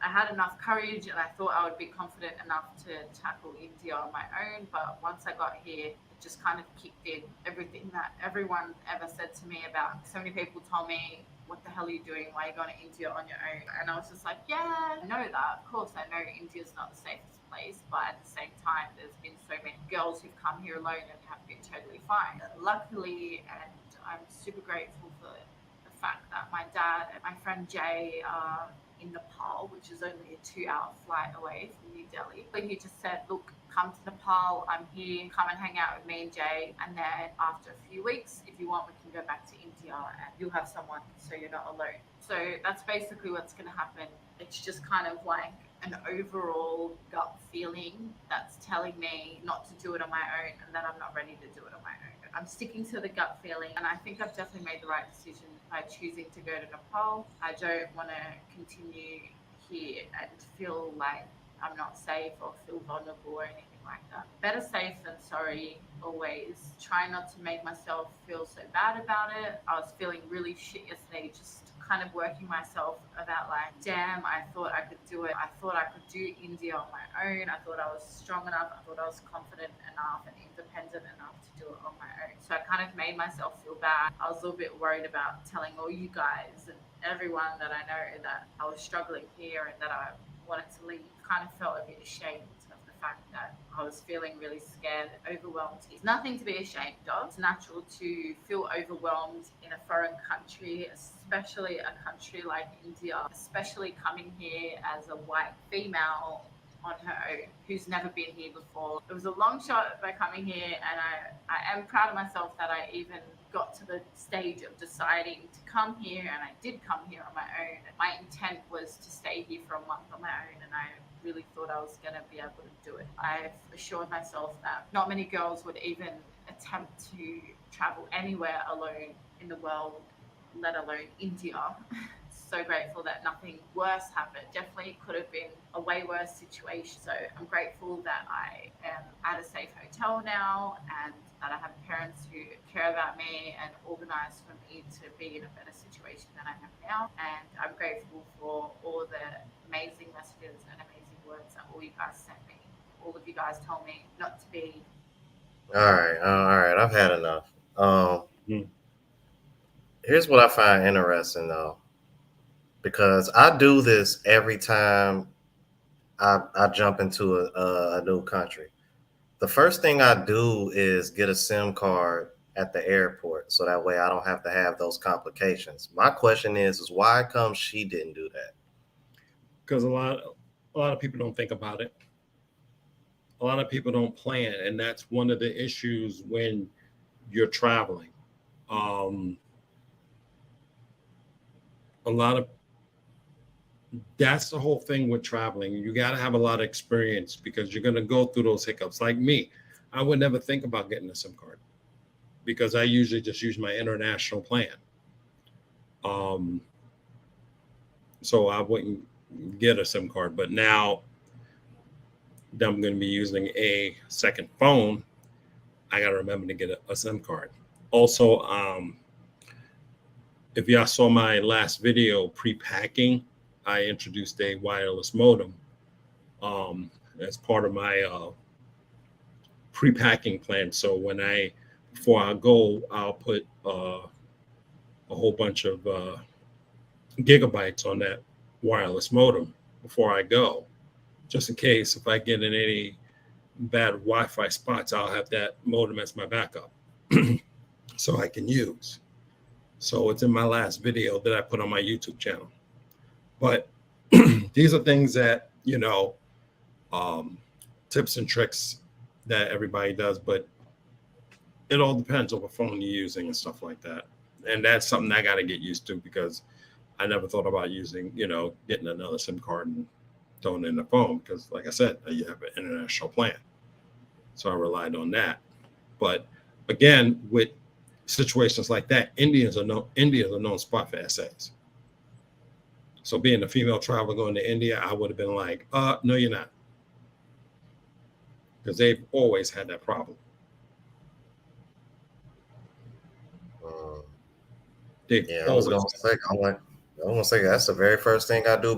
I had enough courage and I thought I would be confident enough to tackle India on my own. But once I got here, it just kind of kicked in. Everything that everyone ever said to me about, so many people told me, what the hell are you doing? Why are you going to India on your own? And I was just like, yeah, I know that. Of course, I know India's not the safest place, but at the same time, there's been so many girls who've come here alone and have been totally fine. Luckily, and I'm super grateful for the fact that my dad and my friend Jay are in Nepal, which is only a 2-hour flight away from New Delhi. But he just said, look, come to Nepal, I'm here, come and hang out with me and Jay. And then after a few weeks, if you want, we can go back to India and you'll have someone so you're not alone. So that's basically what's going to happen. It's just kind of like an overall gut feeling that's telling me not to do it on my own and that I'm not ready to do it on my own. I'm sticking to the gut feeling, and I think I've definitely made the right decision by choosing to go to Nepal. I don't want to continue here and feel like I'm not safe or feel vulnerable or anything like that. Better safe than sorry, always. Try not to make myself feel so bad about it. I was feeling really shit yesterday, just kind of working myself about like, damn, I thought I could do it. I thought I could do India on my own. I thought I was strong enough. I thought I was confident enough and independent enough to do it on my own. So I kind of made myself feel bad. I was a little bit worried about telling all you guys and everyone that I know that I was struggling here and that I wanted to leave. Kind of felt a bit ashamed of the fact that I was feeling really scared, overwhelmed. It's nothing to be ashamed of. It's natural to feel overwhelmed in a foreign country, especially a country like India, especially coming here as a white female on her own who's never been here before. It was a long shot by coming here, and I am proud of myself that I even got to the stage of deciding to come here, and I did come here on my own. My intent was to stay here for a month on my own, and I really thought I was going to be able to do it. I've assured myself that not many girls would even attempt to travel anywhere alone in the world, let alone India. So grateful that nothing worse happened. Definitely could have been a way worse situation. So I'm grateful that I am at a safe hotel now and that I have parents who care about me and organize for me to be in a better situation than I am now. And I'm grateful for all the amazing messages and amazing words that all you guys sent me. All of you guys told me not to be. All right. I've had enough. Hmm. Here's what I find interesting though, because I do this every time I jump into a new country. The first thing I do is get a SIM card at the airport, so that way I don't have to have those complications. My question is why come she didn't do that? Because a lot of people don't think about it. A lot of people don't plan, and that's one of the issues when you're traveling. Um, a lot of That's the whole thing with traveling. You got to have a lot of experience because you're going to go through those hiccups. Like me, I would never think about getting a SIM card because I usually just use my international plan. Um, so I wouldn't get a SIM card. But now that I'm going to be using a second phone, I got to remember to get a SIM card. Also, if y'all saw my last video pre-packing, I introduced a wireless modem as part of my pre-packing plan. So when I before I go, I'll put a whole bunch of gigabytes on that wireless modem before I go, just in case if I get in any bad Wi-Fi spots, I'll have that modem as my backup, so I can use. So it's in my last video that I put on my YouTube channel. But these are things that, um, tips and tricks that everybody does, but it all depends on what phone you're using and stuff like that. And that's something I got to get used to because I never thought about using, getting another SIM card and throwing it in the phone because, like I said, you have an international plan. So I relied on that. But again, with situations like that, India is a known spot for essays. So being a female traveler going to India, I would have been like, no, you're not. Because they've always had that problem. They've Yeah, I was always gonna say, I'm gonna say that's the very first thing I do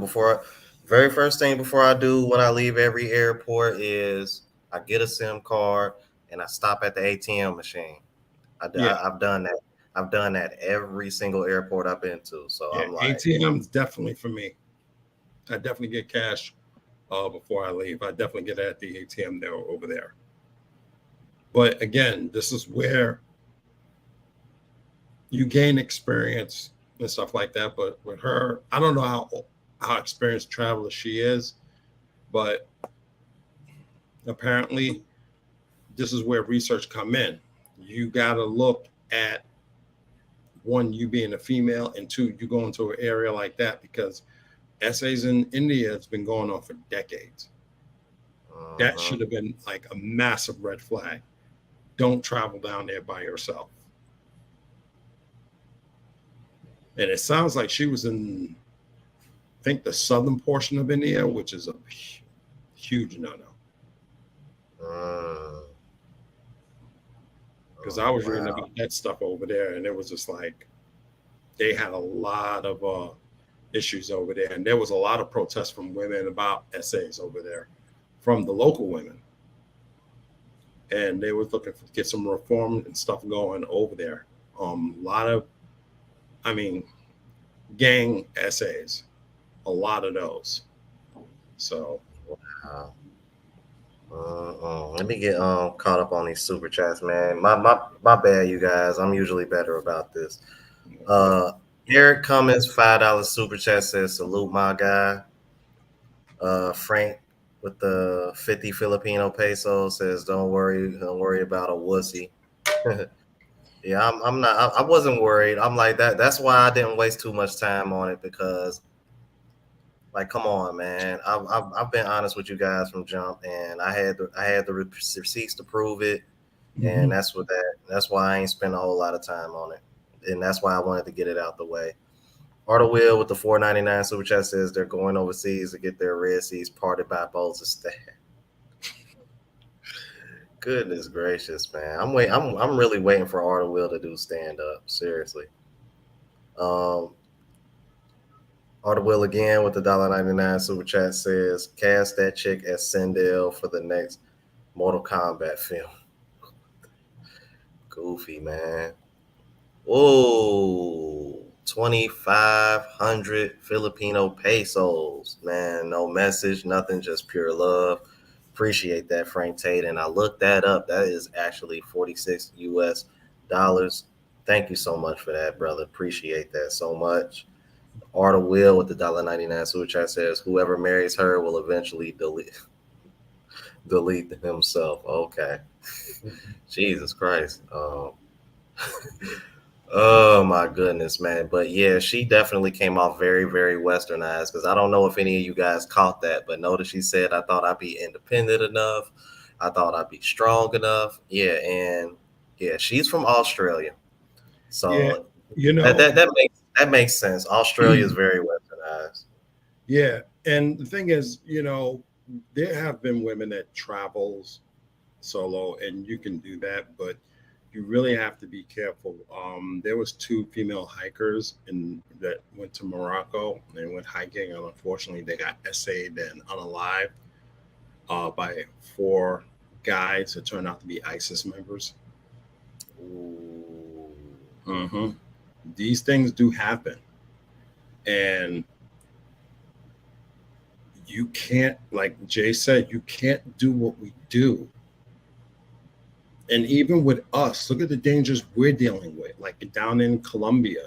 very first thing before I do when I leave every airport is I get a SIM card and I stop at the ATM machine. yeah, I've done that. I've done that every single airport I've been to. So yeah. I'm like, ATM's definitely for me. I definitely get cash before I leave. I definitely get at the ATM there over there. But again, this is where you gain experience and stuff like that. But with her, I don't know how experienced traveler she is, but apparently this is where research come in. You got to look at one, you being a female, and two, you go into an area like that because essays in India has been going on for decades. That should have been like a massive red flag. Don't travel down there by yourself. And it sounds like she was in, I think, the southern portion of India, which is a huge no-no. Because I was reading about that stuff over there, and it was just like they had a lot of issues over there, and there was a lot of protests from women about essays over there, from the local women, and they were looking to get some reform and stuff going over there. A lot of, I mean, gang essays, a lot of those. So let me get caught up on these super chats, man. My bad, you guys. I'm usually better about this. Eric Cummins, $5 super chat says, salute my guy. Frank with the 50 Filipino pesos says, don't worry about a wussy. Yeah, I'm not. I wasn't worried. I'm like that. That's why I didn't waste too much time on it because, like, come on, man. I've been honest with you guys from jump, and I had the receipts to prove it, and that's why I ain't spent a whole lot of time on it, and that's why I wanted to get it out the way. Art of Will with the $4.99 super chat says they're going overseas to get their Red Seas parted by bowls of staff. Goodness gracious, man! I'm really waiting for Art of Will to do stand up. Seriously. Art of Will again with the $1.99 super chat says cast that chick as Sindel for the next Mortal Kombat film. Goofy, man. Whoa. 2,500 Filipino pesos. Man, no message, nothing, just pure love. Appreciate that, Frank Tate. And I looked that up. That is actually 46 US dollars. Thank you so much for that, brother. Appreciate that so much. Art of Will with the $1.99 super chat says whoever marries her will eventually delete himself. Okay. Jesus Christ. Oh my goodness, man. But yeah, she definitely came off very, very westernized because I don't know if any of you guys caught that, but notice she said, I thought I'd be independent enough. I thought I'd be strong enough. Yeah, and yeah, she's from Australia. So yeah, that makes sense. Australia is very westernized. Yeah. And the thing is, there have been women that travels solo and you can do that, but you really have to be careful. There was two female hikers that went to Morocco and went hiking, and unfortunately they got essayed and unalived by 4 guys that turned out to be ISIS members. Ooh. Hmm. These things do happen, and you can't, like Jay said, you can't do what we do. And even with us, look at the dangers we're dealing with, like down in Colombia,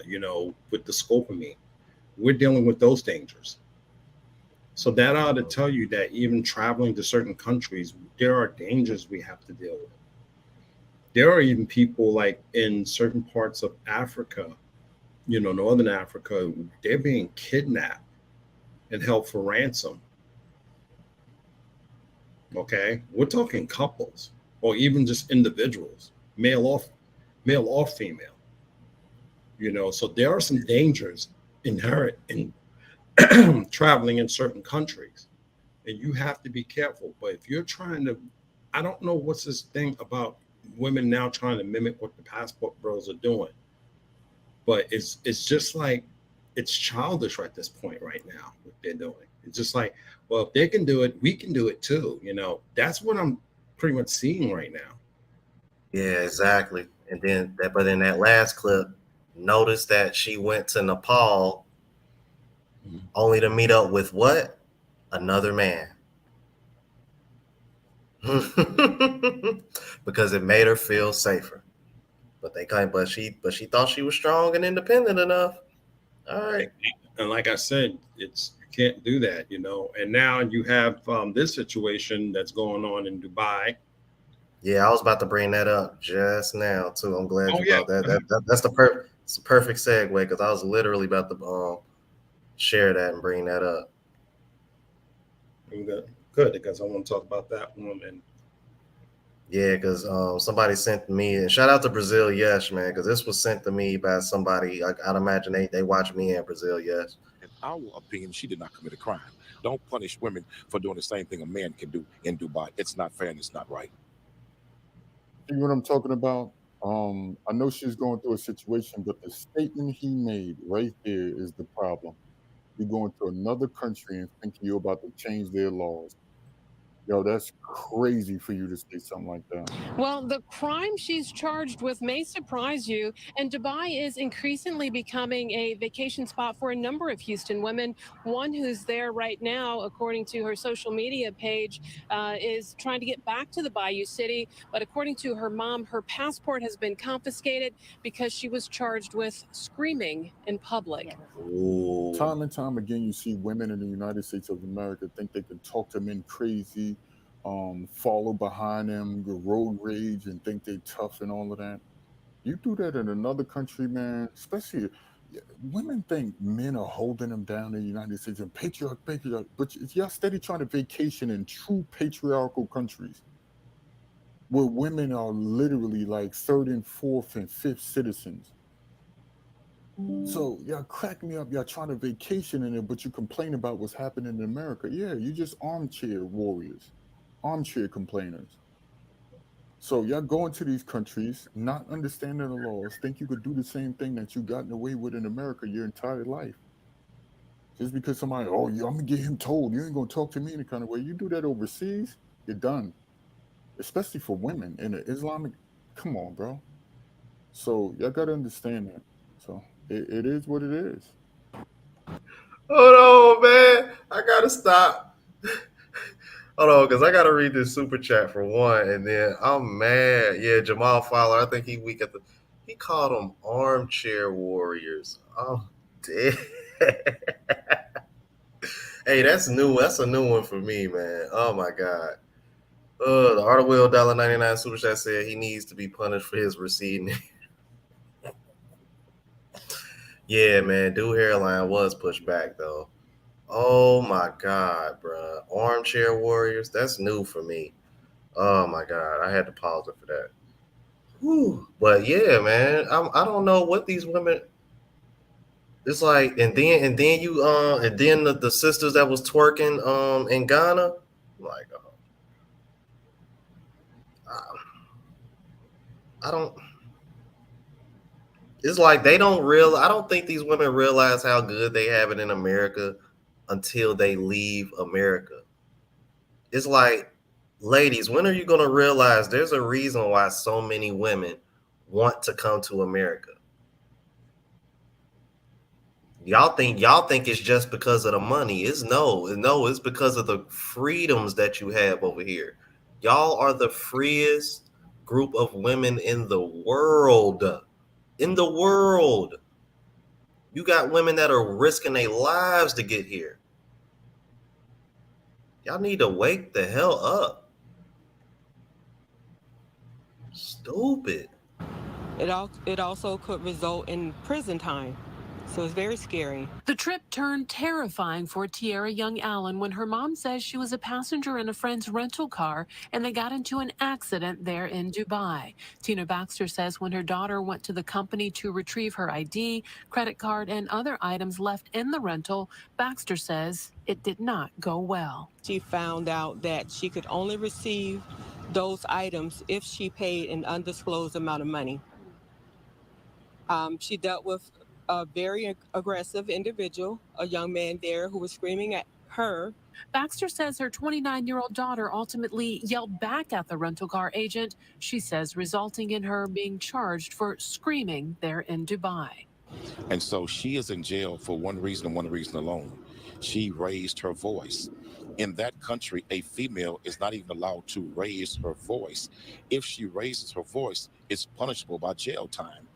with the scopamine. We're dealing with those dangers. So that ought to tell you that even traveling to certain countries, there are dangers we have to deal with. There are even people like in certain parts of Africa, Northern Africa, they're being kidnapped and held for ransom. Okay. We're talking couples or even just individuals, male or female, so there are some dangers inherent in traveling in certain countries, and you have to be careful. But if you're trying to, I don't know what's this thing about women now trying to mimic what the passport bros are doing, but it's just like it's childish at this point right now what they're doing. It's just like, well, if they can do it, we can do it too. That's what I'm pretty much seeing right now. Yeah, exactly. And then that, but in that last clip, notice that she went to Nepal only to meet up with what? Another man. Because it made her feel safer. But they kind but she thought she was strong and independent enough. All right. And like I said, it's you can't do that, And now you have this situation that's going on in Dubai. Yeah, I was about to bring that up just now too. I'm glad Oh you yeah, brought that. That's the perfect segue because I was literally about to share that and bring that up. good, because I want to talk about that one. And Yeah, because somebody sent me, and shout out to Brazil, yes, man, because this was sent to me by somebody. I'd imagine they watch me in Brazil, yes. In our opinion, she did not commit a crime. Don't punish women for doing the same thing a man can do in Dubai. It's not fair and it's not right. See what I'm talking about? I know she's going through a situation, but the statement he made right there is the problem. You're going to another country and thinking you're about to change their laws. Yo, that's crazy for you to say something like that. Well, the crime she's charged with may surprise you, and Dubai is increasingly becoming a vacation spot for a number of Houston women. One who's there right now, according to her social media page, is trying to get back to the Bayou City. But according to her mom, her passport has been confiscated because she was charged with screaming in public. Ooh. Time and time again, you see women in the United States of America think they can talk to men crazy, follow behind them, go road rage, and think they tough and all of that. You do that in another country, man, especially women think men are holding them down in the United States and patriarch, but y'all steady trying to vacation in true patriarchal countries where women are literally like third and fourth and fifth citizens. So y'all crack me up. Y'all trying to vacation in it, but you complain about what's happening in America. Yeah, you just armchair warriors, armchair complainers. So y'all go into these countries, not understanding the laws, think you could do the same thing that you gotten away with in America your entire life. Just because somebody, oh, yeah, I'm gonna get him told you ain't gonna talk to me in the kind of way. You do that overseas, you're done. Especially for women in the Islamic. Come on, bro. So y'all gotta understand that. So it is what it is. Hold on, man. I gotta stop. Hold on, because I gotta read this super chat for one, and then I'm mad. Yeah, Jamal Fowler. I think he weak at the. He called them armchair warriors. Oh, dead. Hey, that's new. That's a new one for me, man. Oh my god. The Art of Will $1.99 super chat said he needs to be punished for his receding. Yeah, man. Dude hairline was pushed back though. Oh my god, bro. Armchair warriors. That's new for me. Oh my god. I had to pause it for that. Whew. But yeah, man. I don't know what these women. It's like, and then you and then the sisters that was twerking in Ghana. Like, I don't. It's like they don't real. I don't think these women realize how good they have it in America until they leave America. It's like, ladies, when are you gonna realize there's a reason why so many women want to come to America. Y'all think it's just because of the money. It's it's because of the freedoms that you have over here. Y'all are the freest group of women in the world. In the world. You got women that are risking their lives to get here. Y'all need to wake the hell up. Stupid. It also could result in prison time. So it's very scary. The trip turned terrifying for Tiara Young Allen when her mom says she was a passenger in a friend's rental car and they got into an accident there in Dubai. Tina Baxter says when her daughter went to the company to retrieve her ID, credit card, and other items left in the rental, Baxter says it did not go well. She found out that she could only receive those items if she paid an undisclosed amount of money. She dealt with a very aggressive individual, a young man there who was screaming at her. Baxter says her 29-year-old daughter ultimately yelled back at the rental car agent, she says resulting in her being charged for screaming there in Dubai. And so she is in jail for one reason and one reason alone. She raised her voice. In that country, a female is not even allowed to raise her voice. If she raises her voice, it's punishable by jail time.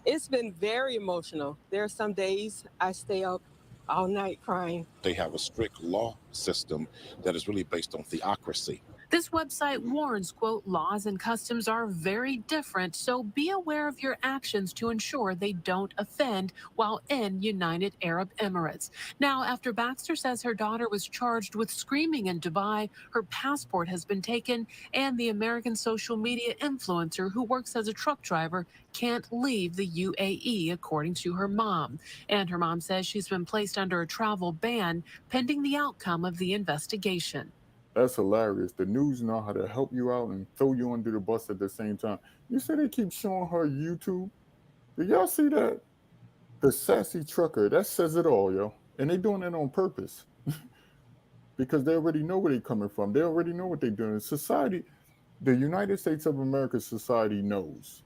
It's been very emotional. There are some days I stay up all night crying. They have a strict law system that is really based on theocracy. This website warns, quote, laws and customs are very different, so be aware of your actions to ensure they don't offend while in United Arab Emirates. Now, after Baxter says her daughter was charged with screaming in Dubai, her passport has been taken, and the American social media influencer who works as a truck driver can't leave the UAE, according to her mom. And her mom says she's been placed under a travel ban pending the outcome of the investigation. That's hilarious. The news know how to help you out and throw you under the bus at the same time. You say they keep showing her YouTube? Did y'all see that? The sassy trucker. That says it all, yo. And they doing it on purpose. Because they already know where they're coming from. They already know what they're doing. Society, the United States of America society knows.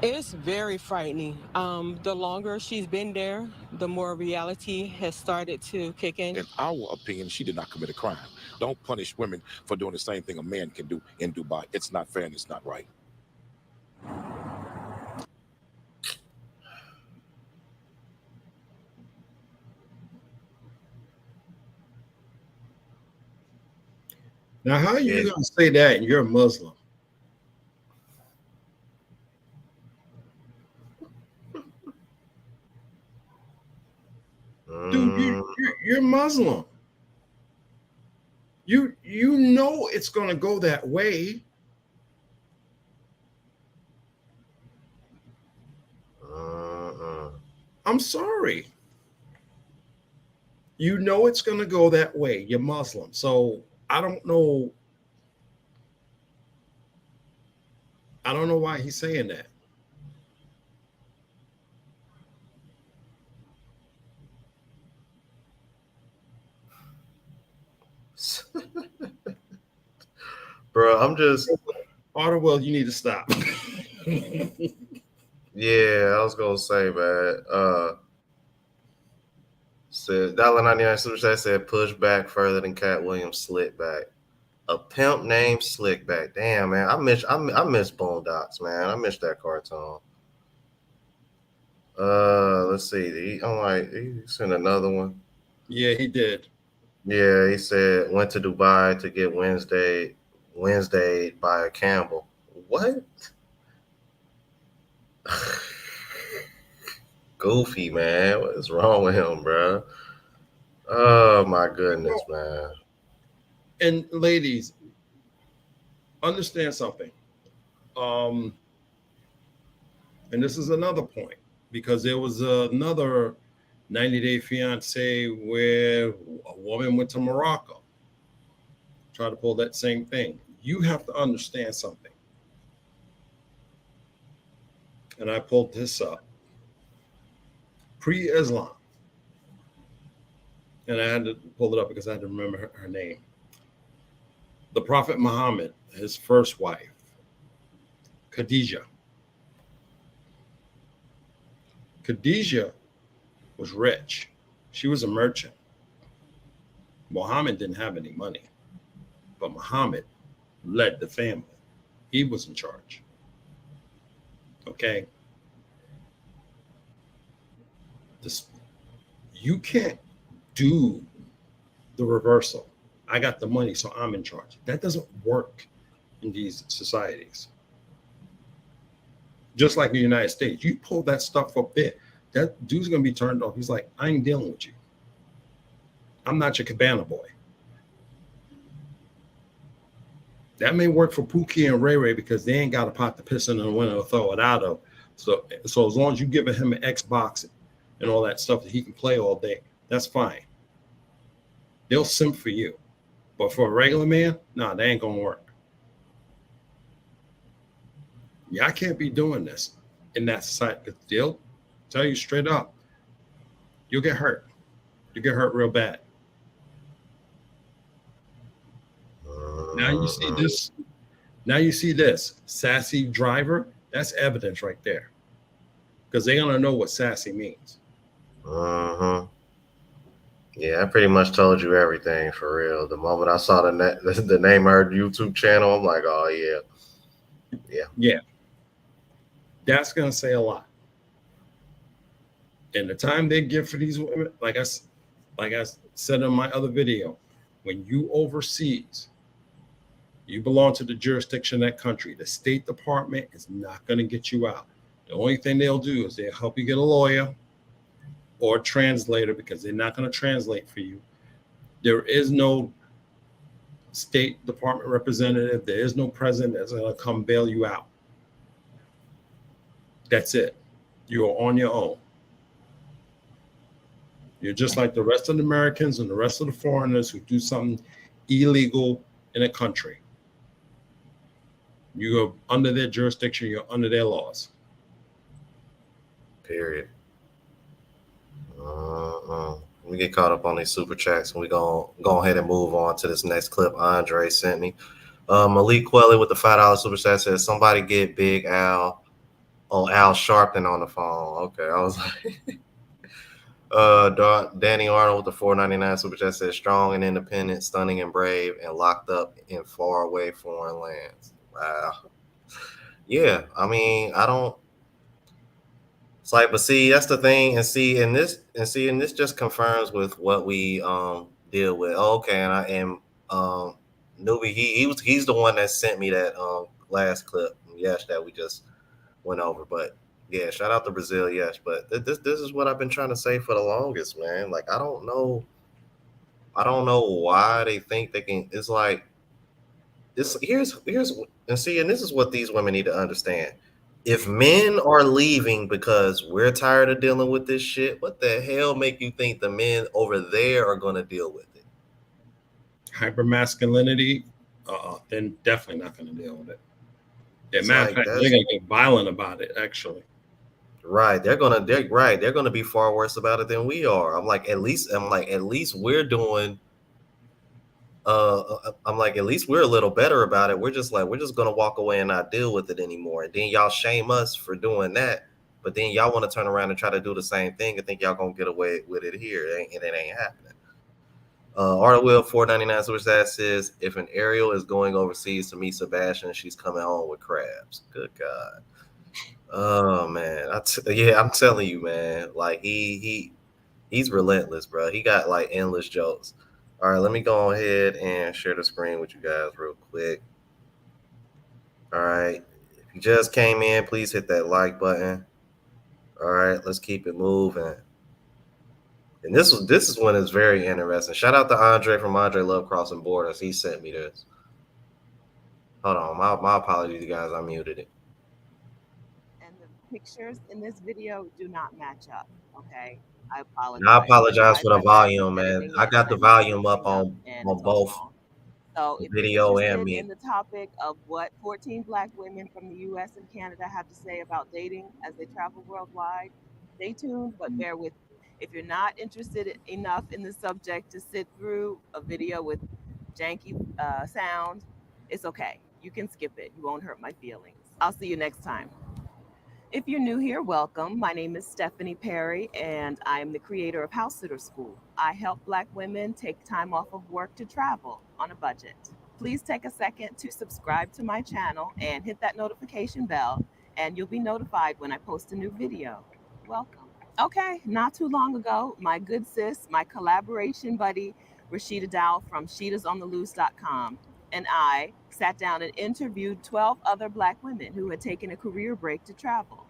It's very frightening. The longer she's been there, the more reality has started to kick in. In our opinion, she did not commit a crime. Don't punish women for doing the same thing a man can do in Dubai. It's not fair and it's not right. Now, how are you going to say that and you're a Muslim? Dude, you're Muslim. You know it's going to go that way. I'm sorry. You know it's going to go that way. You're Muslim. So I don't know. I don't know why he's saying that. Bro, I'm just Otterwell, you need to stop. Yeah, I was gonna say, man. Said $1.99 super chat said push back further than Cat Williams Slickback. A pimp named Slickback. Damn, man. I miss Boondocks, man. I miss that cartoon. Let's see. He sent another one. Yeah, he did. Yeah, he said went to Dubai to get Wednesday by a Campbell. What? Goofy, man. What is wrong with him, bro? Oh my goodness, man. And ladies, understand something. And this is another point, because there was another 90-Day Fiance where a woman went to Morocco, tried to pull that same thing. You have to understand something. And I pulled this up. Pre-Islam. And I had to pull it up because I had to remember her name. The Prophet Muhammad, his first wife, Khadijah. Khadijah was rich. She was a merchant. Muhammad didn't have any money, but Muhammad led the family. He was in charge. Okay, this, you can't do the reversal. I got the money, so I'm in charge. That doesn't work in these societies. Just like in the United States, you pull that stuff up there, that dude's gonna be turned off. He's like, I ain't dealing with you. I'm not your cabana boy. That may work for Pookie and Ray Ray because they ain't got a pot to piss in and winter to throw it out of. So as long as you giving him an Xbox and all that stuff that he can play all day, that's fine. They'll simp for you. But for a regular man, nah, they ain't gonna work. Yeah, I can't be doing this in that society because they'll tell you straight up, you'll get hurt. You get hurt real bad. Now you see this. Now you see this sassy driver. That's evidence right there, because they're gonna know what sassy means. Yeah, I pretty much told you everything for real. The moment I saw the name of her YouTube channel, I'm like, oh Yeah. That's gonna say a lot. And the time they give for these women, like I said in my other video, when you overseas, you belong to the jurisdiction of that country. The State Department is not going to get you out. The only thing they'll do is they'll help you get a lawyer or a translator because they're not going to translate for you. There is no State Department representative. There is no president that's going to come bail you out. That's it. You are on your own. You're just like the rest of the Americans and the rest of the foreigners who do something illegal in a country. You are under their jurisdiction. You're under their laws. Period. We get caught up on these super chats, and we go ahead and move on to this next clip Andre sent me. Malik Quelly with the $5 super chat says, "Somebody get Big Al on Al Sharpton on the phone." Okay, I was like, Danny Arnold with the $4.99 super chat says, "Strong and independent, stunning and brave, and locked up in far away foreign lands." Wow. Yeah, I mean, I don't. It's like, but see, that's the thing, and this just confirms with what we deal with. Okay, and Newbie, he's the one that sent me that last clip, yes, that we just went over. But yeah, shout out to Brazil, yes. But this is what I've been trying to say for the longest, man. Like, I don't know why they think they can. It's like here's and this is what these women need to understand. If men are leaving because we're tired of dealing with this shit, what the hell make you think the men over there are going to deal with it? Hypermasculinity, they're definitely not going to deal with it. As a matter of fact, they're going to get violent about it, actually. Right. They're gonna be far worse about it than we are. I'm like, at least we're doing I'm like, at least we're a little better about it. We're just gonna walk away and not deal with it anymore. And then y'all shame us for doing that, but then y'all want to turn around and try to do the same thing and think y'all gonna get away with it here, and it ain't happening. Arta Will $4.99 super chat says, "If an Ariel is going overseas to meet Sebastian, she's coming home with crabs." Good God. Oh man, I'm telling you, man. Like he's relentless, bro. He got like endless jokes. All right, let me go ahead and share the screen with you guys real quick. All right, if you just came in, please hit that like button. All right, let's keep it moving. And this is one that's very interesting. Shout out to Andre from Andre Love Crossing Borders. He sent me this. Hold on, my apologies, you guys. I muted it. And the pictures in this video do not match up. Okay, I apologize. And I apologize for the volume, man. I got the volume up on both So if video you're and interested me. in the topic of what 14 Black women from the U.S. and Canada have to say about dating as they travel worldwide, stay tuned, but bear with me. If you're not interested enough in the subject to sit through a video with janky sound, it's okay. You can skip it. You won't hurt my feelings. I'll see you next time. If you're new here, welcome. My name is Stephanie Perry, and I am the creator of House Sitter School. I help Black women take time off of work to travel on a budget. Please take a second to subscribe to my channel and hit that notification bell, and you'll be notified when I post a new video. Welcome. Okay, not too long ago, my good sis, my collaboration buddy, Rashida Dow from sheetasontheloose.com, and I sat down and interviewed 12 other Black women who had taken a career break to travel.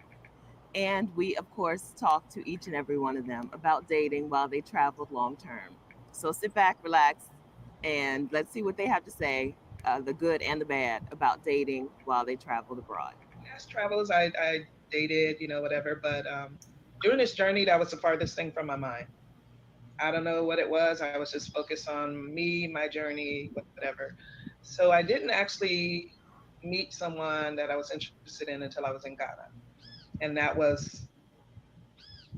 And we, of course, talked to each and every one of them about dating while they traveled long term. So sit back, relax, and let's see what they have to say, the good and the bad, about dating while they traveled abroad. As travelers, I dated, whatever. But during this journey, that was the farthest thing from my mind. I don't know what it was. I was just focused on me, my journey, whatever. So I didn't actually meet someone that I was interested in until I was in Ghana. And that was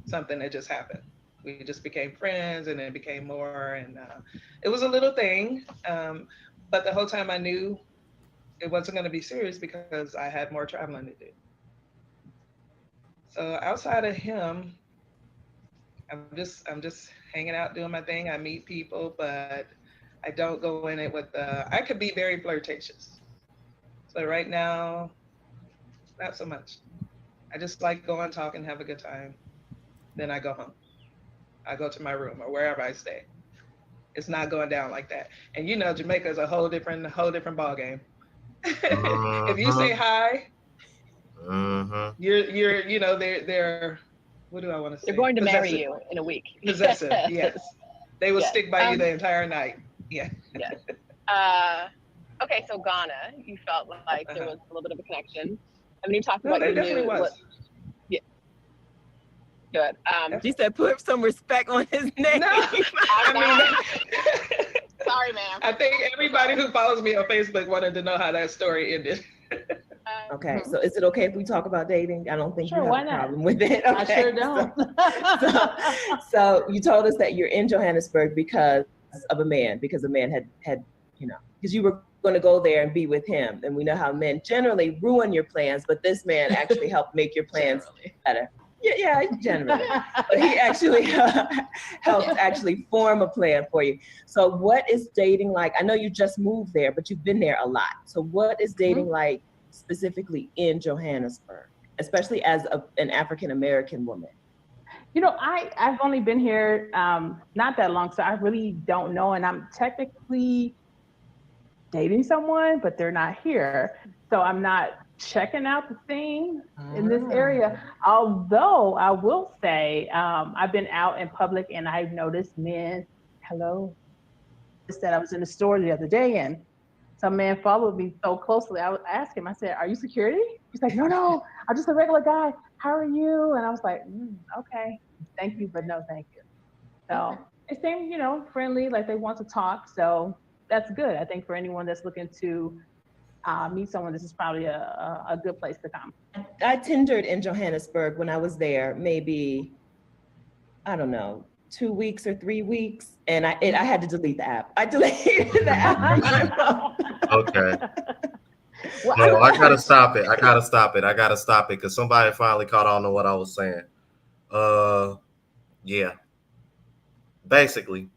something that just happened. We just became friends, and it became more. And it was a little thing. But the whole time I knew it wasn't going to be serious because I had more traveling to do. So outside of him, I'm just hanging out, doing my thing. I meet people, but I don't go in it with I could be very flirtatious. So right now, not so much. I just like go and talk and have a good time. Then I go home. I go to my room or wherever I stay. It's not going down like that. And Jamaica is a whole different ball game. If you say hi, you're they're what do I want to say? They're going to Possessive. marry you in a week. Possessive, yes. They will Yes. stick by you the entire night. Yeah. Yes. Okay, so Ghana, you felt like there was a little bit of a connection. I mean, you talked No, about there you definitely knew was. what. Yeah. Good. She said, put some respect on his name. No, I mean, sorry, ma'am. I think everybody who follows me on Facebook wanted to know how that story ended. Okay, so is it okay if we talk about dating? I don't think Sure, you have why a not? problem with it. I Okay, sure don't. So you told us that you're in Johannesburg because of a man, because a man had because you were going to go there and be with him, and we know how men generally ruin your plans, but this man actually helped make your plans better. Yeah, generally, but he actually helped actually form a plan for you. So what is dating like? I know you just moved there, but you've been there a lot. So what is dating like specifically in Johannesburg, especially as an African American woman? I've only been here not that long, so I really don't know, and I'm technically dating someone, but they're not here, so I'm not checking out the scene in this area. Although I will say, I've been out in public and I've noticed men. Hello, that I was in the store the other day and some man followed me so closely. I asked him, I said, "Are you security?" He's like, No, I'm just a regular guy. How are you? And I was like, okay, thank you, but no, thank you. So it seemed, friendly, like they want to talk. So that's good. I think for anyone that's looking to meet someone, this is probably a good place to come. I Tindered in Johannesburg when I was there, maybe, I don't know, 2 weeks or 3 weeks, and I had to delete the app. I deleted the app on my phone. Okay. No, I gotta stop it. I gotta stop it because somebody finally caught on to what I was saying. Yeah. Basically,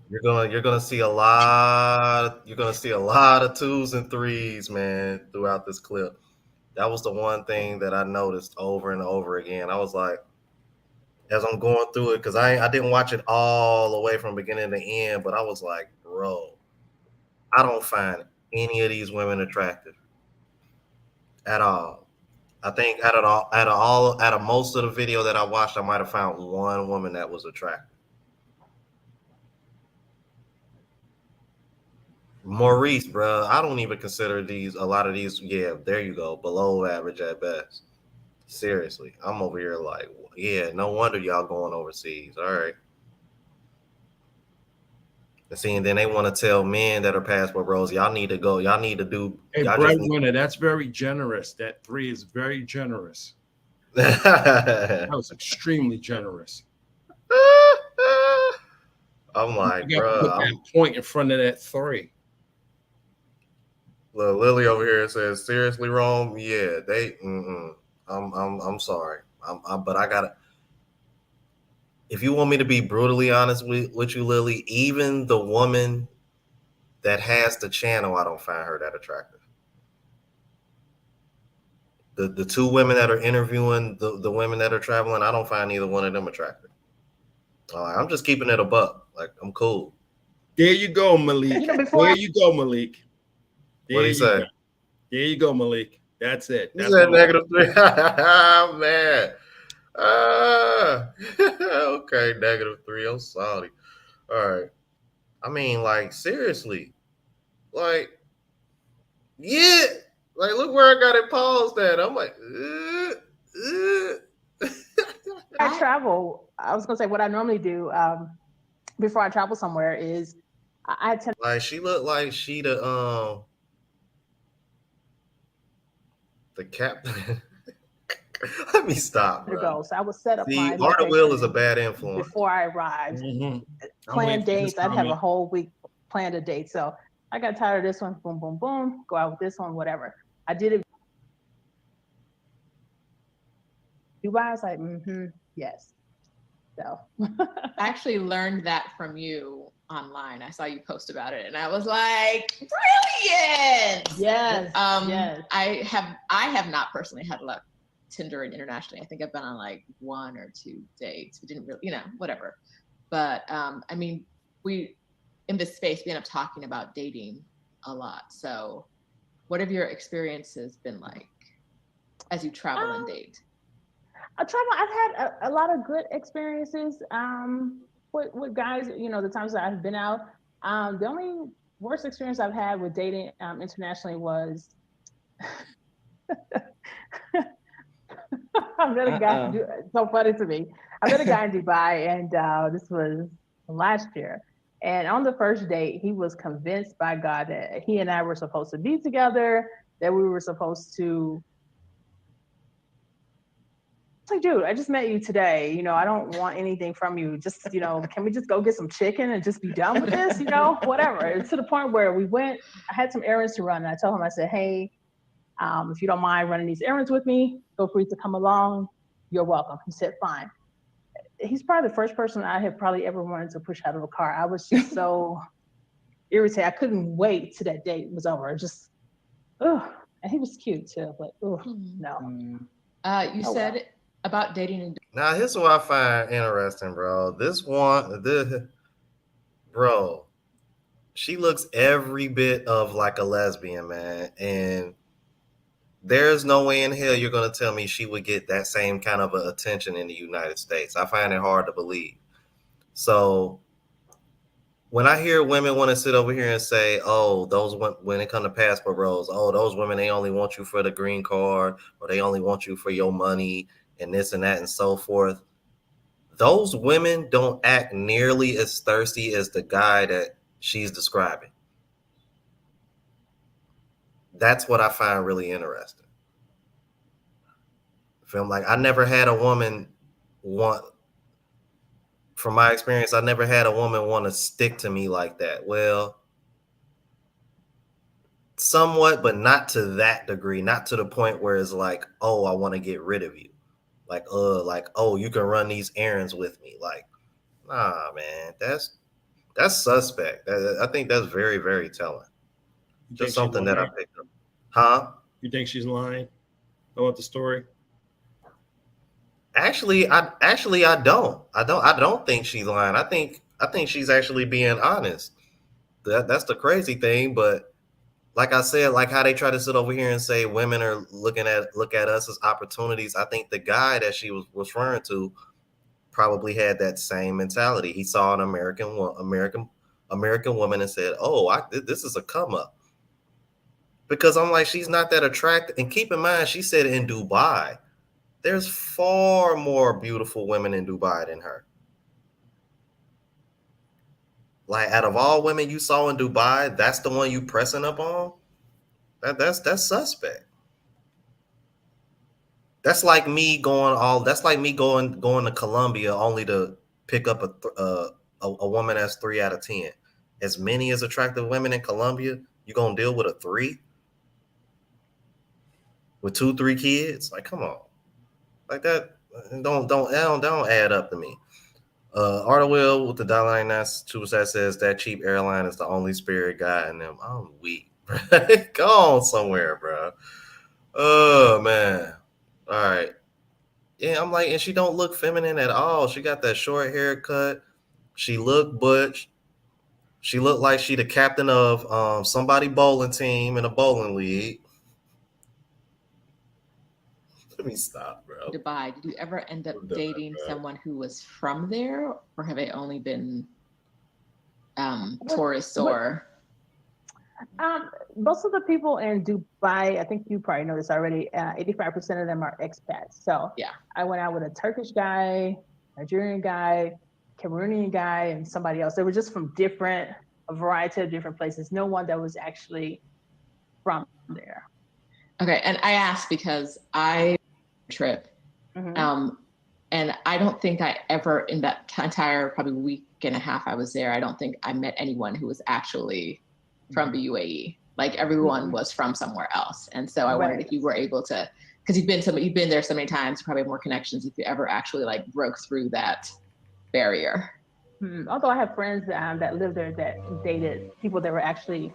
you're gonna see a lot. You're gonna see a lot of 2s and 3s, man, throughout this clip. That was the one thing that I noticed over and over again. I was like, as I'm going through it, because I didn't watch it all the way from beginning to end, but I was like, bro, I don't find any of these women attractive at all. I think out of most of the video that I watched, I might have found one woman that was attractive. Maurice, bro, I don't even consider a lot of these. Yeah, there you go, below average at best. Seriously, I'm over here like, yeah, no wonder y'all going overseas. All right. And then they want to tell men that are passport bros, y'all need to go. Y'all need to do. Hey, breadwinner, that's very generous. That 3 is very generous. That was extremely generous. I'm like, you got to put that point in front of that 3. Look, Lily over here says seriously wrong. Yeah, they. I'm sorry. But I gotta. If you want me to be brutally honest with you, Lily, even the woman that has the channel, I don't find her that attractive. The two women that are interviewing the women that are traveling, I don't find either one of them attractive. I'm just keeping it a buck. Like, I'm cool. There you go, Malik. There you go, Malik. What There he you say? go. There you go, Malik. That's it. He That's said what -3. Man. Okay, -3. I'm sorry. All right. I mean, like, seriously. Like, yeah. Like, look where I got it paused at. I'm like, I travel. I was gonna say what I normally do before I travel somewhere is I tend like, she looked like she the captain. Let me stop, to bro. go. So I would set up See, my Arda Will is a location bad influence. before I arrived. I'm Plan waiting for this dates. I'd have a comment. whole week planned a date. So I got tired of this one. Boom, boom, boom. Go out with this one. Whatever. I did it. Dubai. I was like, yes. So I actually learned that from you online. I saw you post about it, and I was like, brilliant. yes. I have not personally had luck Tinder internationally. I think I've been on like 1 or 2 dates. We didn't really, whatever. But I mean, we in this space we end up talking about dating a lot. So, what have your experiences been like as you travel and date? I've had a lot of good experiences with guys. The times that I've been out. The only worst experience I've had with dating internationally was I met a guy. It's so funny to me. I met a guy in Dubai, and this was last year. And on the first date, he was convinced by God that he and I were supposed to be together, that we were supposed to. It's like, dude, I just met you today. I don't want anything from you. Just, can we just go get some chicken and just be done with this? Whatever. It's to the point where I had some errands to run. And I told him, I said, hey, if you don't mind running these errands with me, feel free to come along. You're welcome. He said, fine. He's probably the first person I have probably ever wanted to push out of a car. I was just so irritated. I couldn't wait till that date was over. Just, and he was cute too, but no. You said about dating and Now, here's what I find interesting, bro. Bro, she looks every bit of like a lesbian, man. And there's no way in hell you're going to tell me she would get that same kind of attention in the United States. I find it hard to believe. So when I hear women want to sit over here and say, oh, when it comes to passport roles, oh, those women, they only want you for the green card, or they only want you for your money and this and that and so forth. Those women don't act nearly as thirsty as the guy that she's describing. That's what I find really interesting. Feel like I never had a woman want, from my experience, I never had a woman want to stick to me like that. Well, somewhat, but not to that degree, not to the point where it's like, oh, I want to get rid of you. Like, oh, you can run these errands with me. Like, nah, man, that's suspect. I think that's very, very telling. Just something that I picked up. Huh? You think she's lying about the story? Actually, I don't think she's lying. I think she's actually being honest. That's the crazy thing. But like I said, like how they try to sit over here and say women are look at us as opportunities. I think the guy that she was referring to probably had that same mentality. He saw an American woman and said, "Oh, this is a come up." Because I'm like, she's not that attractive. And keep in mind, she said in Dubai, there's far more beautiful women in Dubai than her. Like, out of all women you saw in Dubai, that's the one you pressing up on. That's suspect. That's like me going to Colombia only to pick up a woman that's 3 out of 10. As many as attractive women in Colombia, you gonna deal with a 3? with 2, 3 kids. Like, come on, like that don't add up to me. Artwell with the $1.92 says that cheap airline is the only spirit guiding them. I'm weak. Go on somewhere, bro. Oh man. All right. Yeah, I'm like, and she don't look feminine at all. She got that short haircut. She look butch. She looked like she the captain of somebody bowling team in a bowling league. Let me stop, bro. Dubai, did you ever end up I'm done, dating bro. someone who was from there, or have they only been tourists or? Most of the people in Dubai, I think you probably know this already, 85% of them are expats. So Yeah. I went out with a Turkish guy, Nigerian guy, Cameroonian guy, and somebody else. They were just from a variety of different places. No one that was actually from there. Okay, and I asked because I trip, Mhm. and I don't think I ever, in that entire probably week and a half I was there, I don't think I met anyone who was actually from the UAE. Like everyone was from somewhere else, and so I wondered if you were able to, because you've been there so many times, you probably have more connections. If you ever actually like broke through that barrier. Although I have friends that live there that dated people that were actually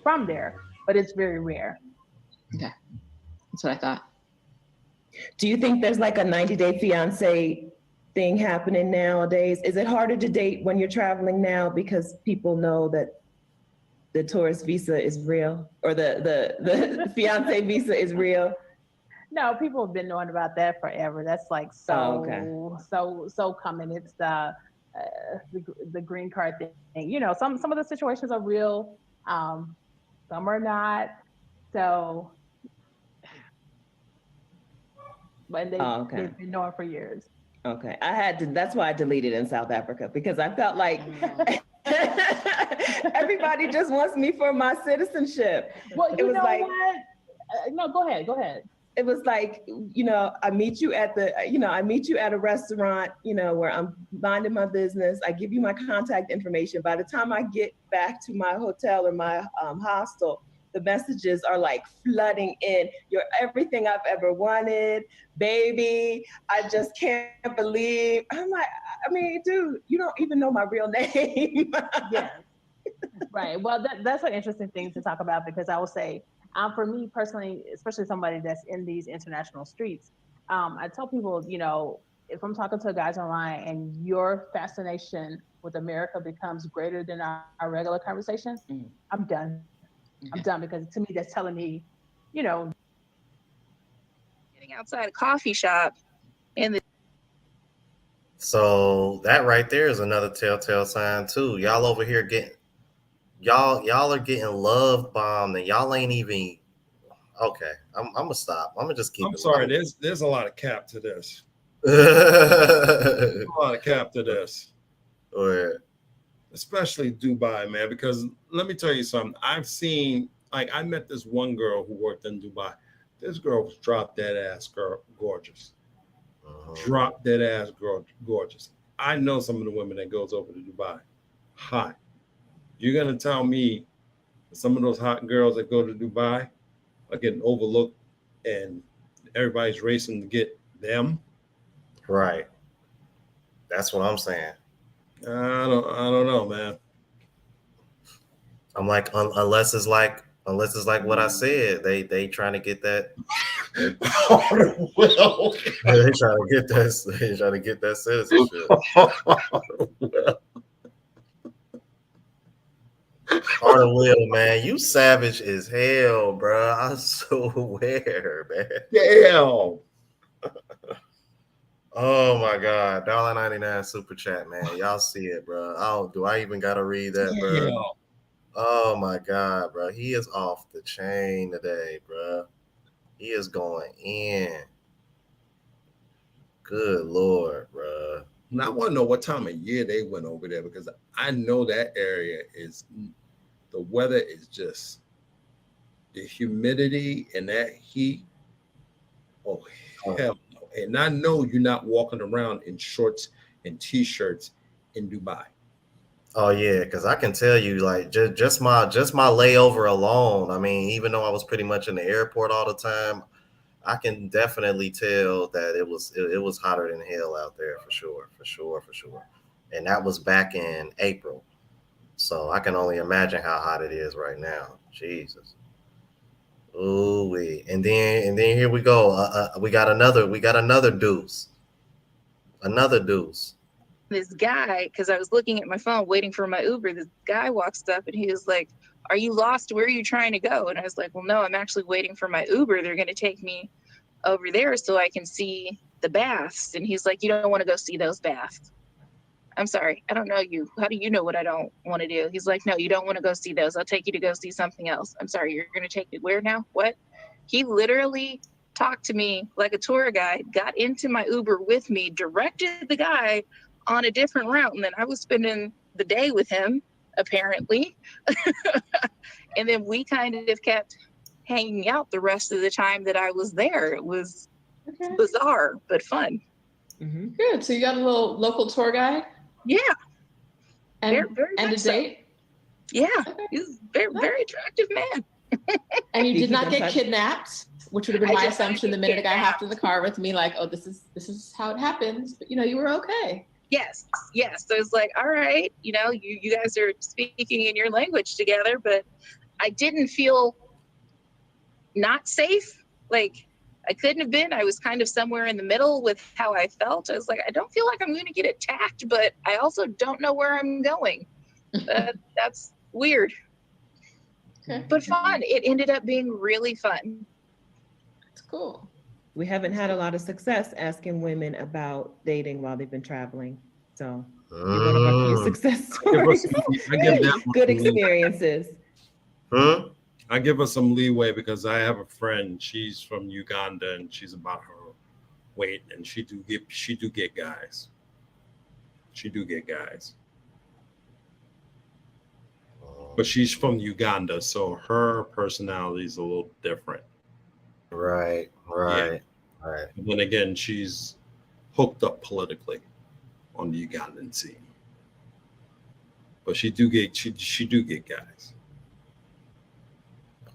from there, but it's very rare. Okay, that's what I thought. Do you think there's like a 90-day fiance thing happening nowadays? Is it harder to date when you're traveling now because people know that the tourist visa is real, or the fiance visa is real? No, people have been knowing about that forever. That's like so common. It's the green card thing. You know, some of the situations are real, some are not. So, but they've been knowing for years. Okay, I had to. That's why I deleted in South Africa, because I felt like everybody just wants me for my citizenship. Well, you know what? No, go ahead. It was like, I meet you at a restaurant, where I'm minding my business. I give you my contact information. By the time I get back to my hotel or my hostel, the messages are like flooding in. You're everything I've ever wanted, baby. I just can't believe. I'm like, I mean, dude, you don't even know my real name. Yes. Right. Well, that's an interesting thing to talk about, because I will say, for me personally, especially somebody that's in these international streets, I tell people, if I'm talking to guys online and your fascination with America becomes greater than our regular conversation, I'm done. I'm done, because to me, that's telling me, getting outside a coffee shop in the. So that right there is another telltale sign too. Y'all over here y'all are getting love bombed, and y'all ain't even okay. I'm gonna stop. I'm gonna just keep I'm it. sorry. There's a lot of cap to this. A lot of cap to this. Go ahead. Especially Dubai, man, because let me tell you something. I've seen, like, I met this one girl who worked in Dubai. This girl was drop dead ass gorgeous. Drop dead ass gorgeous. I know some of the women that goes over to Dubai. Hot. You're gonna tell me some of those hot girls that go to Dubai are getting overlooked and everybody's racing to get them? Right. That's what I'm saying. I don't know, man. I'm like, unless it's like what I said, they trying to get that. They trying to get that citizenship. Art of Will, man, you savage as hell, bro. I swear, man. Damn. Oh my God, $1.99 super chat, man. Y'all see it, bro. Do I even gotta read that, bro? Yeah. Oh my God, bro. He is off the chain today, bro. He is going in. Good Lord, bro. And I want to know what time of year they went over there, because I know that area the weather is just the humidity and that heat. Oh, hell no. And I know you're not walking around in shorts and t-shirts in Dubai. Oh yeah, because I can tell you, like, just my layover alone. I mean, even though I was pretty much in the airport all the time, I can definitely tell that it was hotter than hell out there for sure, and that was back in April. So I can only imagine how hot it is right now. Jesus. Ooh wee. And then here we go. We got another deuce. Another deuce. This guy, because I was looking at my phone waiting for my Uber, this guy walks up and he was like, "Are you lost? Where are you trying to go?" And I was like, "Well, no, I'm actually waiting for my Uber. They're going to take me over there so I can see the baths." And he's like, "You don't want to go see those baths." I'm sorry, I don't know you. How do you know what I don't want to do? He's like, "No, you don't want to go see those. I'll take you to go see something else." I'm sorry, you're going to take me where now? What? He literally talked to me like a tour guide, got into my Uber with me, directed the guy on a different route. And then I was spending the day with him, apparently. And then we kind of kept hanging out the rest of the time that I was there. It was bizarre, but fun. Good. So you got a little local tour guide? Yeah. And, very and a much so. date? Yeah. He's very attractive man. And you Do you did not keep in get touch? kidnapped, which would have been I my did not assumption the get minute a guy kidnapped. hopped in the car with me, like, oh, this is how it happens. But you were okay. Yes. So it's like, all right, you guys are speaking in your language together, but I didn't feel not safe. Like I couldn't have been. I was kind of somewhere in the middle with how I felt. I was like, I don't feel like I'm going to get attacked, but I also don't know where I'm going. That's weird. Okay. But fun. It ended up being really fun. It's cool. We haven't had a lot of success asking women about dating while they've been traveling. So you're one of our few success stories. I give that Good one leeway. experiences. I give her some leeway because I have a friend. She's from Uganda and she's about her weight, and she do get guys. She do get guys. But she's from Uganda, so her personality is a little different. Right. But then again, she's hooked up politically on the Ugandan scene. But she do get guys.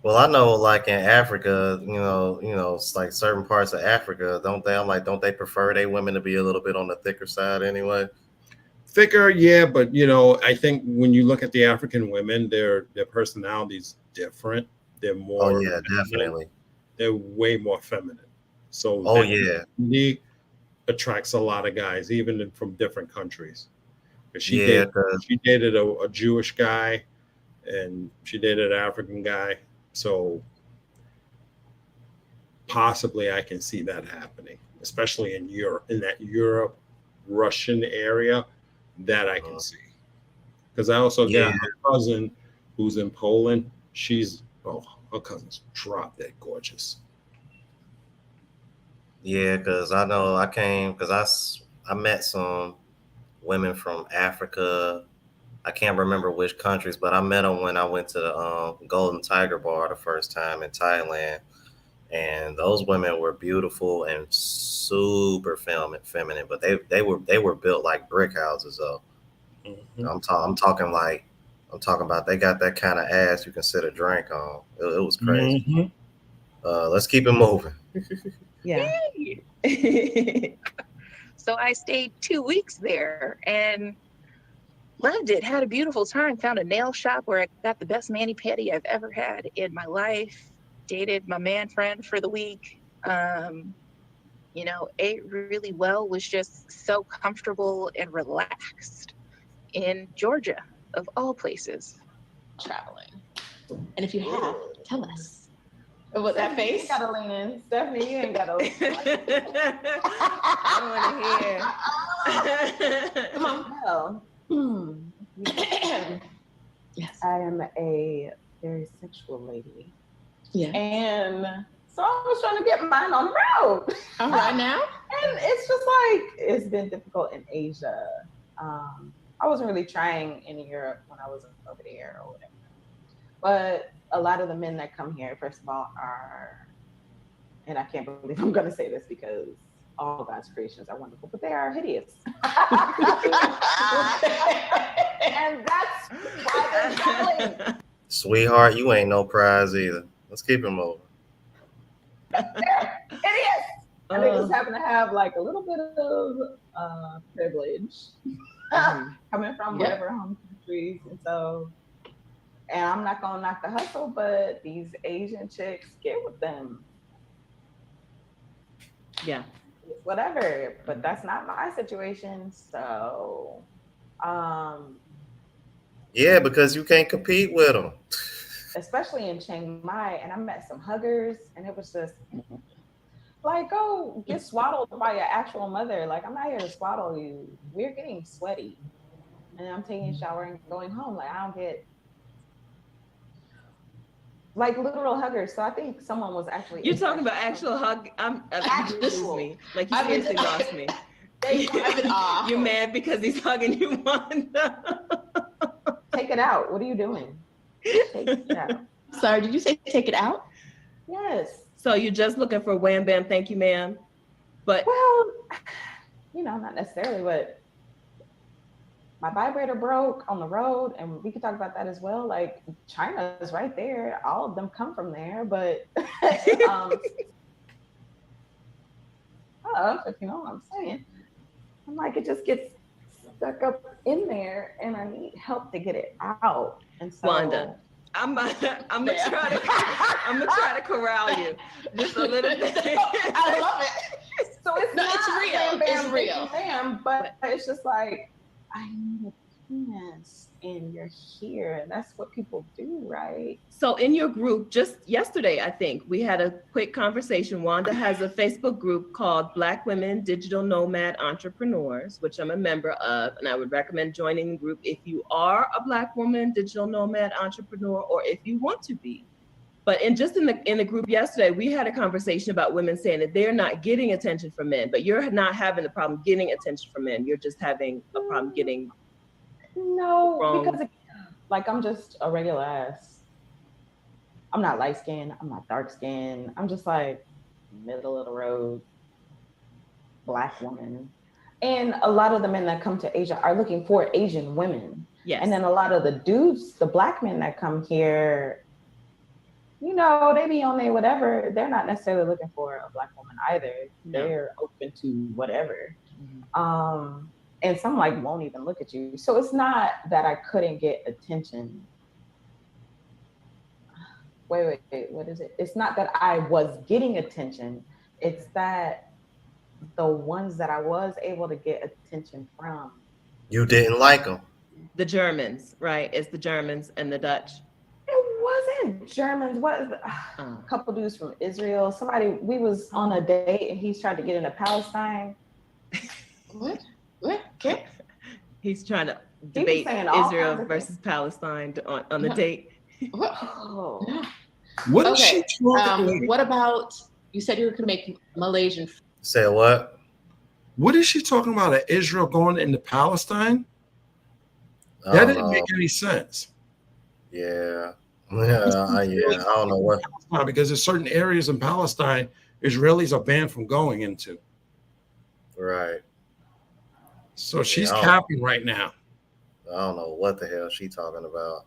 Well, I know, like in Africa, it's like certain parts of Africa, don't they? I'm like, don't they prefer their women to be a little bit on the thicker side anyway? Thicker, yeah, but I think when you look at the African women, their personality's different. They're more. Oh yeah, feminine. definitely. They're way more feminine. So yeah, attracts a lot of guys, even from different countries. She Yeah, dated a Jewish guy, and she dated an African guy. So possibly I can see that happening, especially in Europe, in that Europe, Russian area. That I can see, because I also got a cousin who's in Poland. Her cousin's drop dead gorgeous. Yeah, because I know I met some women from Africa. I can't remember which countries, but I met them when I went to the Golden Tiger Bar the first time in Thailand, and those women were beautiful and super feminine, but they were built like brick houses though. I'm talking about they got that kind of ass you can sit a drink on. It was crazy. Let's keep it moving. Yeah. So I stayed 2 weeks there and loved it. Had a beautiful time. Found a nail shop where I got the best mani-pedi I've ever had in my life. Dated my man friend for the week. Ate really well. Was just so comfortable and relaxed in Georgia, of all places. Traveling. And if you have, tell us. What that face? You gotta lean in. Stephanie, you ain't gotta lean in. I want to hear. Come on. Well, yes. I am a very sexual lady. Yeah. And so I was trying to get mine on the road. All right now. And it's just like, it's been difficult in Asia. I wasn't really trying in Europe when I was over there or whatever. But a lot of the men that come here, first of all, are, and I can't believe I'm going to say this because all God's creations are wonderful, but they are hideous. And that's why they're selling. Sweetheart, you ain't no prize either. Let's keep it moving. It is. And they just happen to have like a little bit of privilege coming from whatever home countries. And so, and I'm not gonna knock the hustle, but these Asian chicks get with them. Yeah. It's whatever, but that's not my situation. So, Yeah, because you can't compete with them. especially in Chiang Mai, and I met some huggers, and it was just like, go get swaddled by your actual mother. Like, I'm not here to swaddle you. We're getting sweaty, and I'm taking a shower and going home. Like, I don't get like literal huggers. So I think someone was actually. You're talking about actual hug. You lose me. Like you seriously lost me. You're mad because he's hugging you, Wanda. Take it out. What are you doing? Take it out. Sorry, did you say take it out? Yes. So you're just looking for wham bam, thank you, ma'am. But well, not necessarily, but my vibrator broke on the road, and we could talk about that as well. Like, China is right there. All of them come from there, but if you know what I'm saying. I'm like, it just gets stuck up in there, and I need help to get it out. And so, Wanda, I'm gonna try to corral you just a little bit. I love it. So it's real. It's real. Bam, but it's just like, I need a penis, and you're here, and that's what people do, right? So in your group, just yesterday, I think we had a quick conversation. Wanda has a Facebook group called Black Women Digital Nomad Entrepreneurs, which I'm a member of, and I would recommend joining the group if you are a Black woman digital nomad entrepreneur, or if you want to be. But in the group yesterday, we had a conversation about women saying that they're not getting attention from men, but you're not having the problem getting attention from men. You're just having a problem getting. No, because like, I'm just a regular ass. I'm not light skinned. I'm not dark skinned. I'm just like middle of the road Black woman. And a lot of the men that come to Asia are looking for Asian women. Yes. And then a lot of the dudes, the Black men that come here, they be on there, whatever. They're not necessarily looking for a Black woman either. No. They're open to whatever. Mm-hmm. And some like won't even look at you. So it's not that I couldn't get attention. Wait, what is it? It's not that I was getting attention. It's that the ones that I was able to get attention from. You didn't like them. The Germans, right? It's the Germans and the Dutch. It wasn't Germans. A couple dudes from Israel. We was on a date, and he's tried to get into Palestine. What? Okay. He's trying to debate Israel versus Palestine on the date. Oh. What is she talking what about, you said you were going to make Malaysian. Say what? What is she talking about? Israel going into Palestine? That didn't make any sense. Yeah. I don't know what. Because there's certain areas in Palestine Israelis are banned from going into. Right. So she's capping right now. I don't know what the hell she's talking about.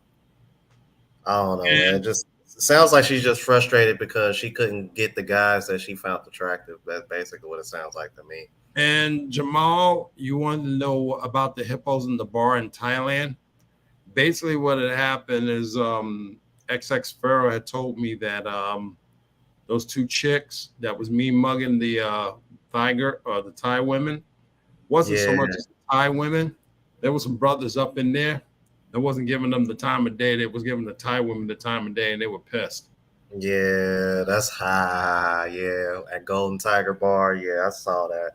I don't know, man. It just sounds like she's just frustrated because she couldn't get the guys that she found attractive. That's basically what it sounds like to me. And Jamal, you wanted to know about the hippos in the bar in Thailand. Basically, what had happened is XX Pharaoh had told me that those two chicks that was me mugging the the Thai women wasn't so much Thai women. There was some brothers up in there that wasn't giving them the time of day. They was giving the Thai women the time of day, and they were pissed. Yeah, that's high. Yeah, at Golden Tiger Bar. Yeah, I saw that.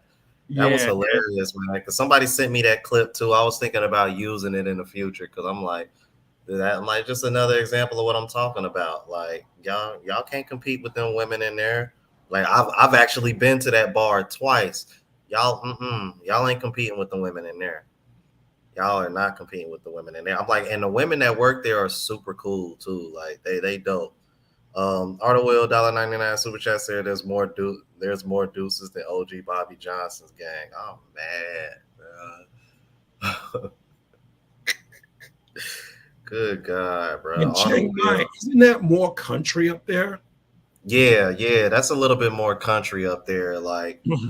That was hilarious, man. Because somebody sent me that clip too. I was thinking about using it in the future because I'm like just another example of what I'm talking about. Like y'all can't compete with them women in there. Like I've actually been to that bar twice. Y'all ain't competing with the women in there. Y'all are not competing with the women in there. I'm like, and the women that work there are super cool too. Like they dope. Arta Will $1.99 super chat said there's more deuces than OG Bobby Johnson's gang. Oh man, bro. Good God, bro. And Chiang Mai, isn't that more country up there? Yeah, that's a little bit more country up there. Like if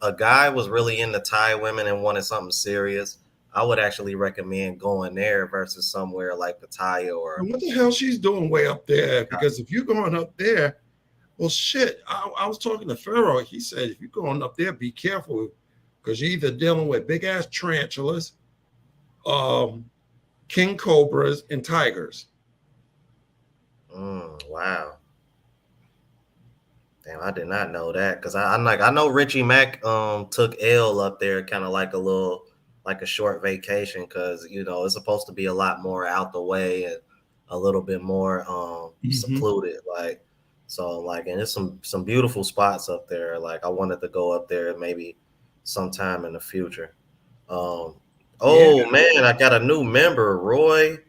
a guy was really into Thai women and wanted something serious, I would actually recommend going there versus somewhere like Pattaya or. And what the hell she's doing way up there? Because if you're going up there, well, shit. I was talking to Pharaoh. He said if you're going up there, be careful because you're either dealing with big ass tarantulas, king cobras, and tigers. Wow. Damn, I did not know that because I know Richie Mack took L up there kind of like a short vacation because it's supposed to be a lot more out the way and a little bit more secluded and there's some beautiful spots up there. Like I wanted to go up there maybe sometime in the future. Oh man, I got a new member, Roy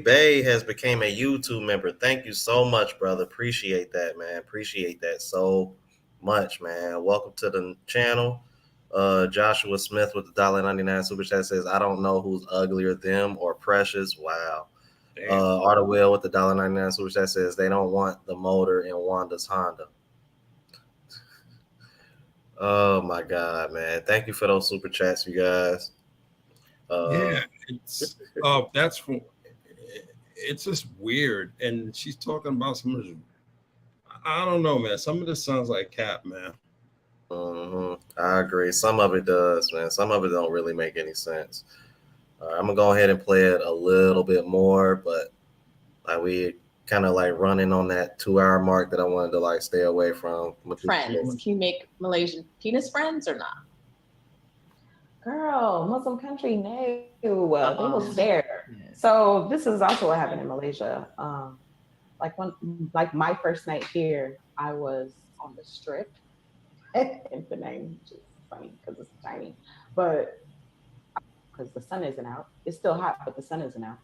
Bay has became a YouTube member. Thank you so much, brother. Appreciate that, man. Appreciate that so much, man. Welcome to the channel. Joshua Smith with the $1.99 super chat says, I don't know who's uglier, them or Precious. Wow. Arta Will with the $1.99 super chat says they don't want the motor in Wanda's Honda. Oh my God, man. Thank you for those super chats, you guys. It's just weird. And she's talking about some of this. I don't know, man. Some of this sounds like cap, man. I agree. Some of it does, man. Some of it don't really make any sense. All right, I'm gonna go ahead and play it a little bit more, but we kind of running on that 2-hour mark that I wanted to stay away from. Friends, can you make Malaysian penis friends or not? Girl, Muslim country, no. They was there. So this is also what happened in Malaysia. My first night here, I was on the strip. And the name, which is funny because it's tiny, but because the sun isn't out. It's still hot, but the sun isn't out.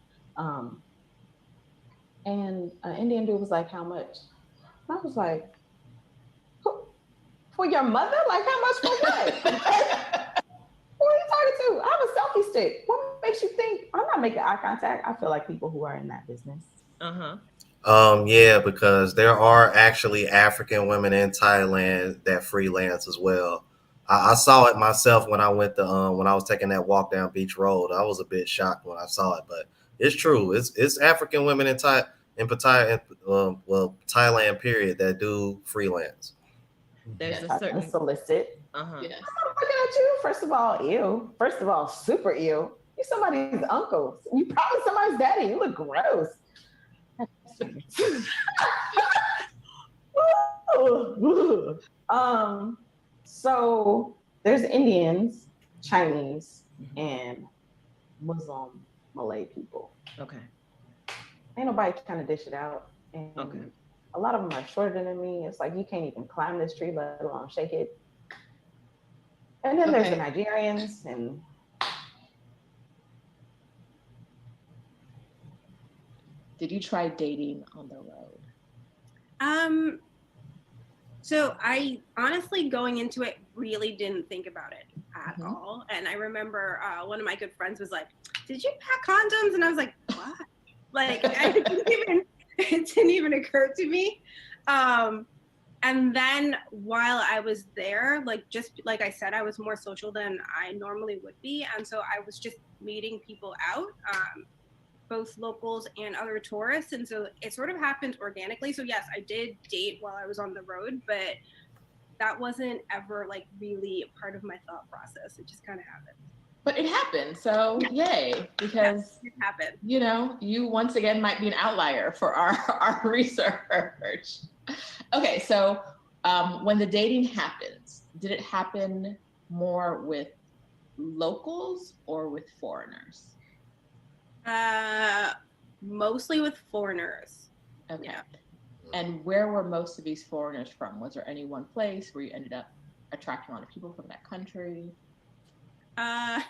And an Indian dude was like, how much? I was like, for your mother? Like, how much for what? Who are you talking to? I have a selfie stick. What makes you think I'm not making eye contact? I feel like people who are in that business. Yeah, because there are actually African women in Thailand that freelance as well. I saw it myself when I went to when I was taking that walk down Beach Road. I was a bit shocked when I saw it, but it's true. It's African women in Pattaya, Thailand period that do freelance. There's a certain solicit. Yes. I'm not looking at you. First of all, ew. First of all, super ew. You somebody's uncle. You probably somebody's daddy. You look gross. So there's Indians, Chinese, and Muslim Malay people. Okay. Ain't nobody trying to dish it out. And a lot of them are shorter than me. It's like you can't even climb this tree, let alone shake it. And then there's the Nigerians and Did you try dating on the road? So I honestly, going into it, really didn't think about it at all. And I remember one of my good friends was like, "Did you pack condoms?" And I was like, "What?" Like it didn't even occur to me. And then while I was there, just like I said, I was more social than I normally would be, and so I was just meeting people out. Both locals and other tourists, and so it sort of happened organically. So yes, I did date while I was on the road, but that wasn't ever really a part of my thought process. It just kind of happened. But it happened, so yay, because it happened. You once again might be an outlier for our research. Okay, so when the dating happens, did it happen more with locals or with foreigners? Mostly with foreigners. Okay. Yeah. And where were most of these foreigners from? Was there any one place where you ended up attracting a lot of people from that country? No,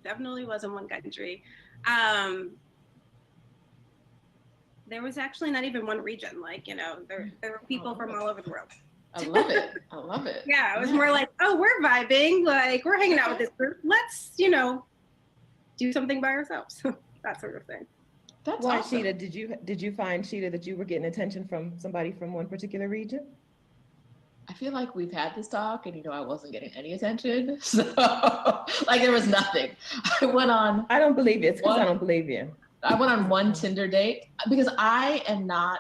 definitely wasn't one country. There was actually not even one region. There were people from all over the world. I love it. I love it. Yeah, it was more like, oh, we're vibing. We're hanging out with this group. Let's, do something by ourselves. That sort of thing. That's why, awesome. Sheeta, did you find, Sheeta, that you were getting attention from somebody from one particular region? I feel like we've had this talk and, I wasn't getting any attention. So, like, there was nothing. I went on. I don't believe you. It's because I don't believe you. I went on one Tinder date because I am not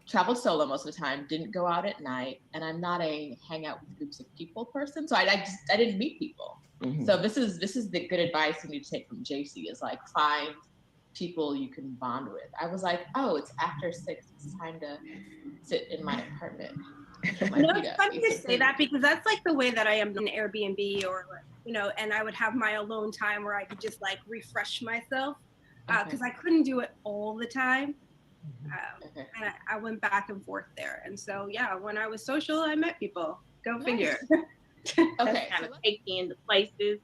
traveled solo most of the time, didn't go out at night, and I'm not a hang out with groups of people person. So I didn't meet people. Mm-hmm. So this is the good advice you need to take from JC is like find people you can bond with. I was like, oh, it's after 6. It's time to sit in my apartment. It's funny to say that because that's like the way that I am in Airbnb or, and I would have my alone time where I could just like refresh myself because I couldn't do it all the time. And I went back and forth there. And so, yeah, when I was social, I met people. Go figure. Okay. Kind of take in the places.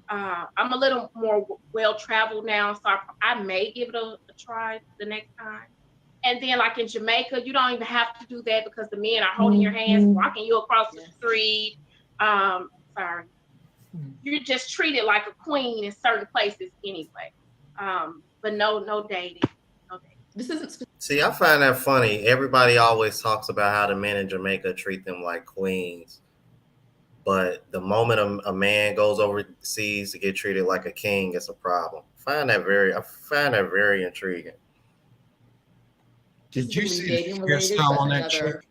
I'm a little more well-traveled now, so I may give it a try the next time. And then, like in Jamaica, you don't even have to do that because the men are holding your hands, walking you across the street. You're just treated like a queen in certain places anyway. But no dating. This isn't. See, I find that funny. Everybody always talks about how the men in Jamaica treat them like queens. But the moment a man goes overseas to get treated like a king, it's a problem. I find that very intriguing. Did you see the hairstyle on that chick?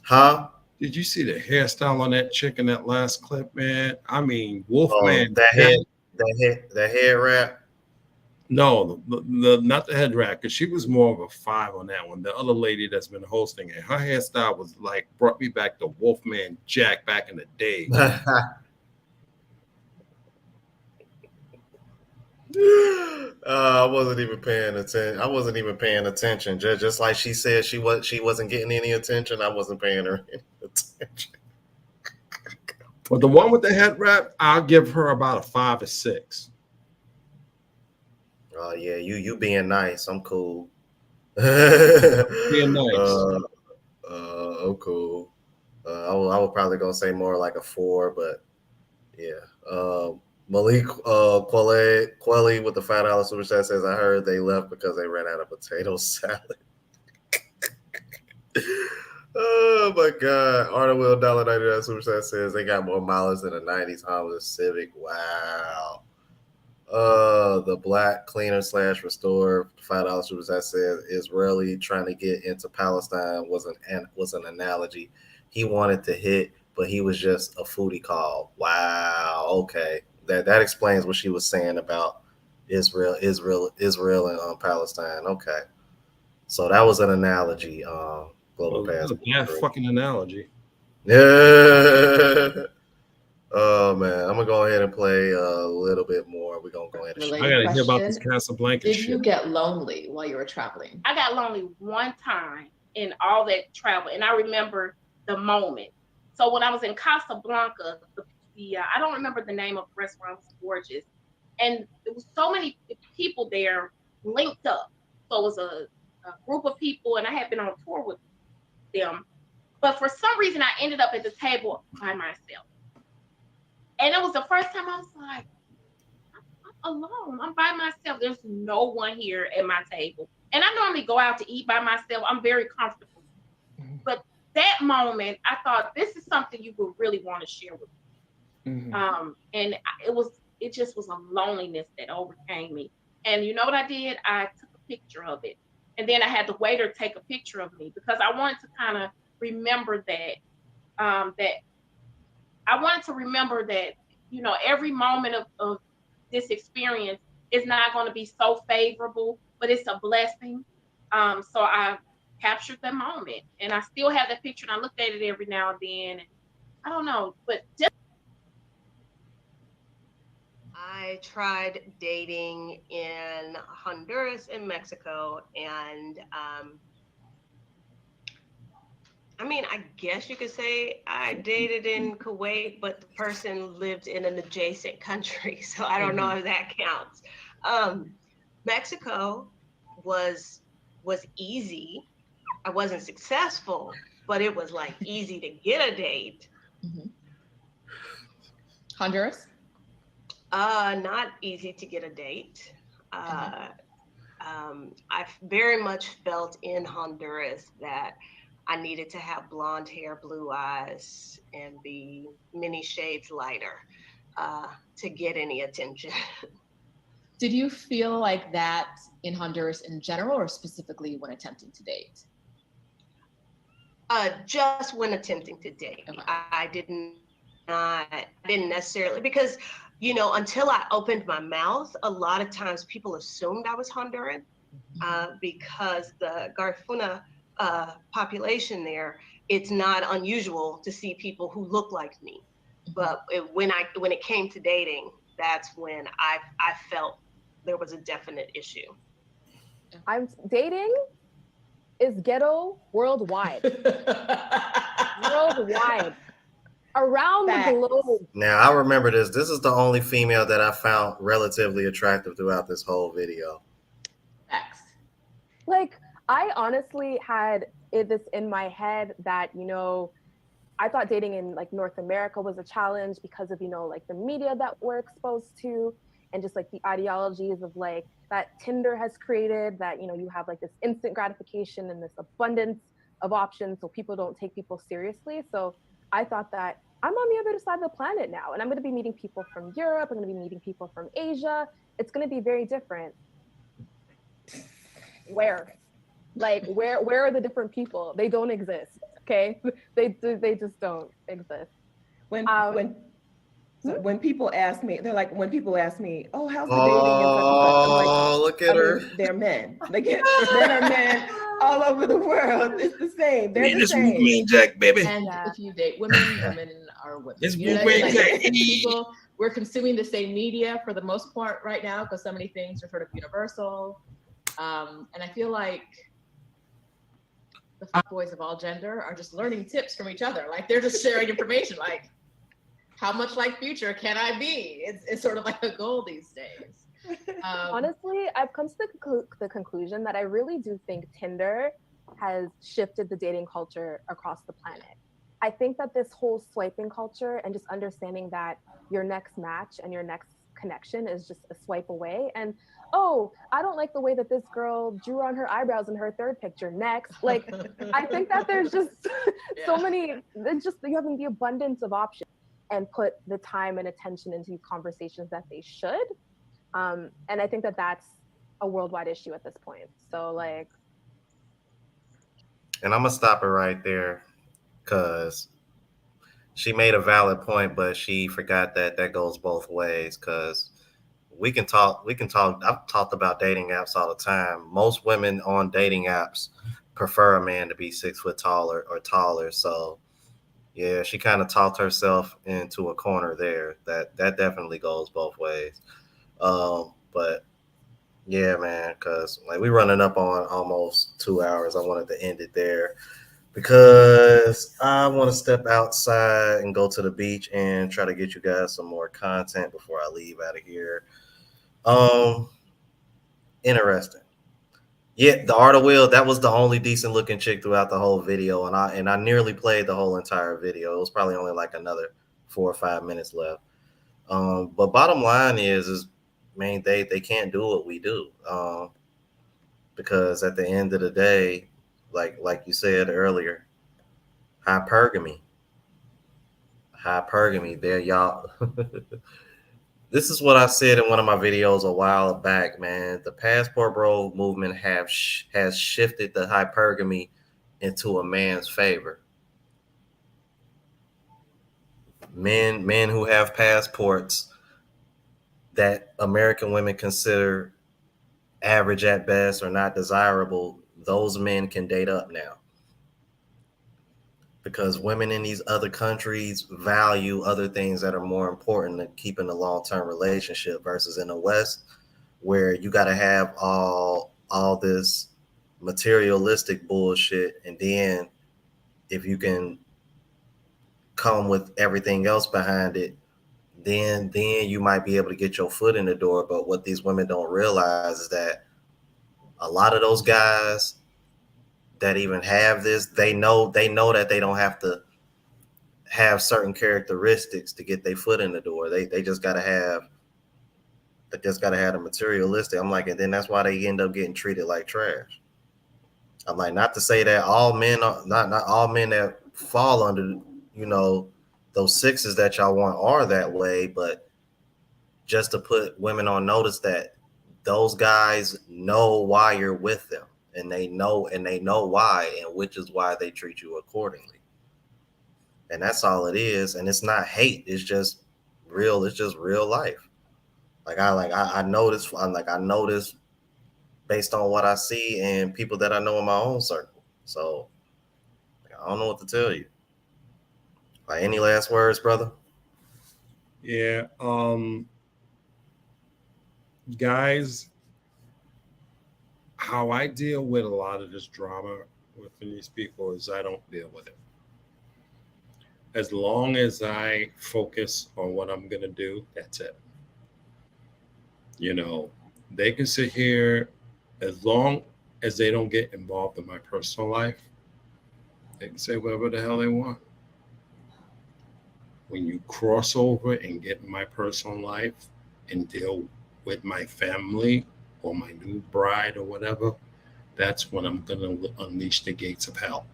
Huh? Did you see the hairstyle on that chick in that last clip, man? I mean, Wolfman. That head wrap. No, not the head wrap, because she was more of a 5 on that one. The other lady that's been hosting it, her hairstyle was like brought me back to Wolfman Jack back in the day. I wasn't even paying attention. Just like she said, she wasn't getting any attention. I wasn't paying her any attention. But the one with the head wrap, I'll give her about a 5 or 6. Oh yeah, you being nice. I'm cool. Being nice. I'm cool. I would probably gonna say more like a 4, but yeah. Malik Quelly with the $5 super chat says, I heard they left because they ran out of potato salad. Oh my God. Arnold Will $1.99 super chat says they got more mileage than a 90s Honda Civic. Wow. The black cleaner / restore $5 super chat says Israeli trying to get into Palestine was an analogy. He wanted to hit, but he was just a foodie call. Wow. Okay. That explains what she was saying about Israel and Palestine. Okay. So that was an analogy. Global Pass. Yeah, fucking analogy. Yeah. Oh man, I'm gonna go ahead and play a little bit more. We're gonna go ahead and I gotta hear about this Casablanca shit. Did you get lonely while you were traveling? I got lonely one time in all that travel, and I remember the moment. So when I was in Casablanca, I don't remember the name of the restaurant. It was gorgeous, and there was so many people there linked up. So it was a group of people, and I had been on tour with them, but for some reason I ended up at the table by myself. And it was the first time I was like, I'm alone. I'm by myself. There's no one here at my table. And I normally go out to eat by myself. I'm very comfortable. Mm-hmm. But that moment, I thought this is something you would really want to share with me. Mm-hmm. And it just was a loneliness that overcame me. And you know what I did? I took a picture of it. And then I had the waiter take a picture of me because I wanted to kind of remember that I wanted to remember that, every moment of this experience is not going to be so favorable, but it's a blessing. So I captured the moment, and I still have that picture, and I look at it every now and then. And I don't know, but just. I tried dating in Honduras and Mexico, and I guess you could say I dated in Kuwait, but the person lived in an adjacent country, so I don't know if that counts. Mexico was easy. I wasn't successful, but it was like easy to get a date. Mm-hmm. Honduras? Not easy to get a date. I very much felt in Honduras that I needed to have blonde hair, blue eyes, and be many shades lighter to get any attention. Did you feel like that in Honduras in general, or specifically when attempting to date? Just when attempting to date. Okay. I didn't necessarily, because, you know, until I opened my mouth, a lot of times people assumed I was Honduran because the Garifuna population there, it's not unusual to see people who look like me. But when it came to dating, that's when I felt there was a definite issue. I'm dating is ghetto worldwide. Worldwide. Around the globe. Now, I remember this. This is the only female that I found relatively attractive throughout this whole video. Like, I honestly had this in my head that, you know, I thought dating in like North America was a challenge because of, you know, like the media that we're exposed to and just like the ideologies of like that Tinder has created, that, you know, you have like this instant gratification and this abundance of options so people don't take people seriously. So I thought that I'm on the other side of the planet now and I'm going to be meeting people from Europe. I'm going to be meeting people from Asia. It's going to be very different. Where? Like, where are the different people? They don't exist. Okay, they just don't exist. When people ask me, they're like, when people ask me, oh, how's the dating and such and such, I'm like, look at her. They're men. Like, men are men all over the world. It's the same. They're the same. Wolfman Jack, baby. And if you date women, women are women. It's You know what I mean? Wolfman Like, Jack. people, we're consuming the same media for the most part right now because so many things are sort of universal. And I feel like the fuckboys of all gender are just learning tips from each other. Like, they're just sharing information. Like, how much like Future can I be? It's sort of like a goal these days. Honestly, I've come to the conclusion that I really do think Tinder has shifted the dating culture across the planet. I think that this whole swiping culture and just understanding that your next match and your next connection is just a swipe away, and oh, I don't like the way that this girl drew on her eyebrows in her third picture, next. Like, I think that there's just so many, it's just, you have the abundance of options and put the time and attention into conversations that they should. And I think that that's a worldwide issue at this point. So like, And I'm gonna stop her right there because she made a valid point, but she forgot that that goes both ways. Because we can talk. I've talked about dating apps all the time. Most women on dating apps prefer a man to be 6 foot taller or taller. So yeah, she kind of talked herself into a corner there. That definitely goes both ways. But yeah, man, because like we're running up on almost 2 hours. I wanted to end it there because I want to step outside and go to the beach and try to get you guys some more content before I leave out of here. Interesting. Yeah, the Art of Will, that was the only decent looking chick throughout the whole video, and I nearly played the whole entire video. It was probably only like another 4 or 5 minutes left. But bottom line is man, they can't do what we do. Because at the end of the day, like you said earlier, hypergamy. There, y'all. This is what I said in one of my videos a while back, man. The passport bro movement has shifted the hypergamy into a man's favor. Men who have passports that American women consider average at best or not desirable, those men can date up now. Because women in these other countries value other things that are more important than keeping a long-term relationship versus in the West, where you got to have all this materialistic bullshit, and then if you can come with everything else behind it, then you might be able to get your foot in the door. But what these women don't realize is that a lot of those guys that even have this, they know that they don't have to have certain characteristics to get their foot in the door. They just got to have They just gotta have the materialistic. I'm like, and then that's why they end up getting treated like trash. I'm like, not to say that all men are not all men that fall under, you know, those sixes that y'all want are that way, but just to put women on notice that those guys know why you're with them, and they know why, and which is why they treat you accordingly. And that's all it is. And it's not hate, it's just real, it's just real life. I notice, I notice based on what I see and people that I know in my own circle. So I don't know what to tell you. Like, any last words, brother? Yeah. Guys, how I deal with a lot of this drama with these people is I don't deal with it. As long as I focus on what I'm going to do, that's it. You know, they can sit here as long as they don't get involved in my personal life, they can say whatever the hell they want. When you cross over and get in my personal life and deal with my family or my new bride or whatever, that's when I'm going to unleash the gates of hell.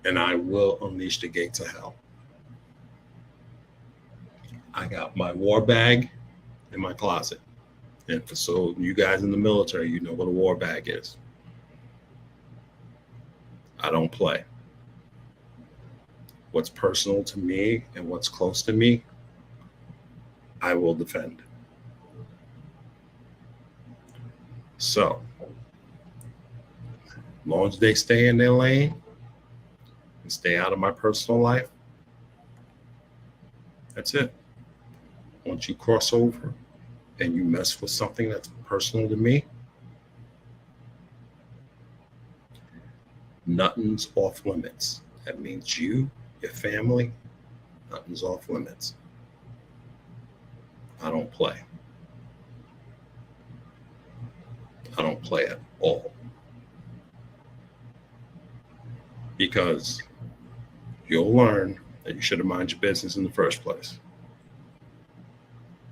And I will unleash the gates of hell. I got my war bag in my closet. And so you guys in the military, you know what a war bag is. I don't play. What's personal to me and what's close to me, I will defend. So, as long as they stay in their lane and stay out of my personal life, that's it. Once you cross over and you mess with something that's personal to me, nothing's off limits. That means you, your family, nothing's off limits. I don't play. I don't play at all. Because you'll learn that you should have minded your business in the first place.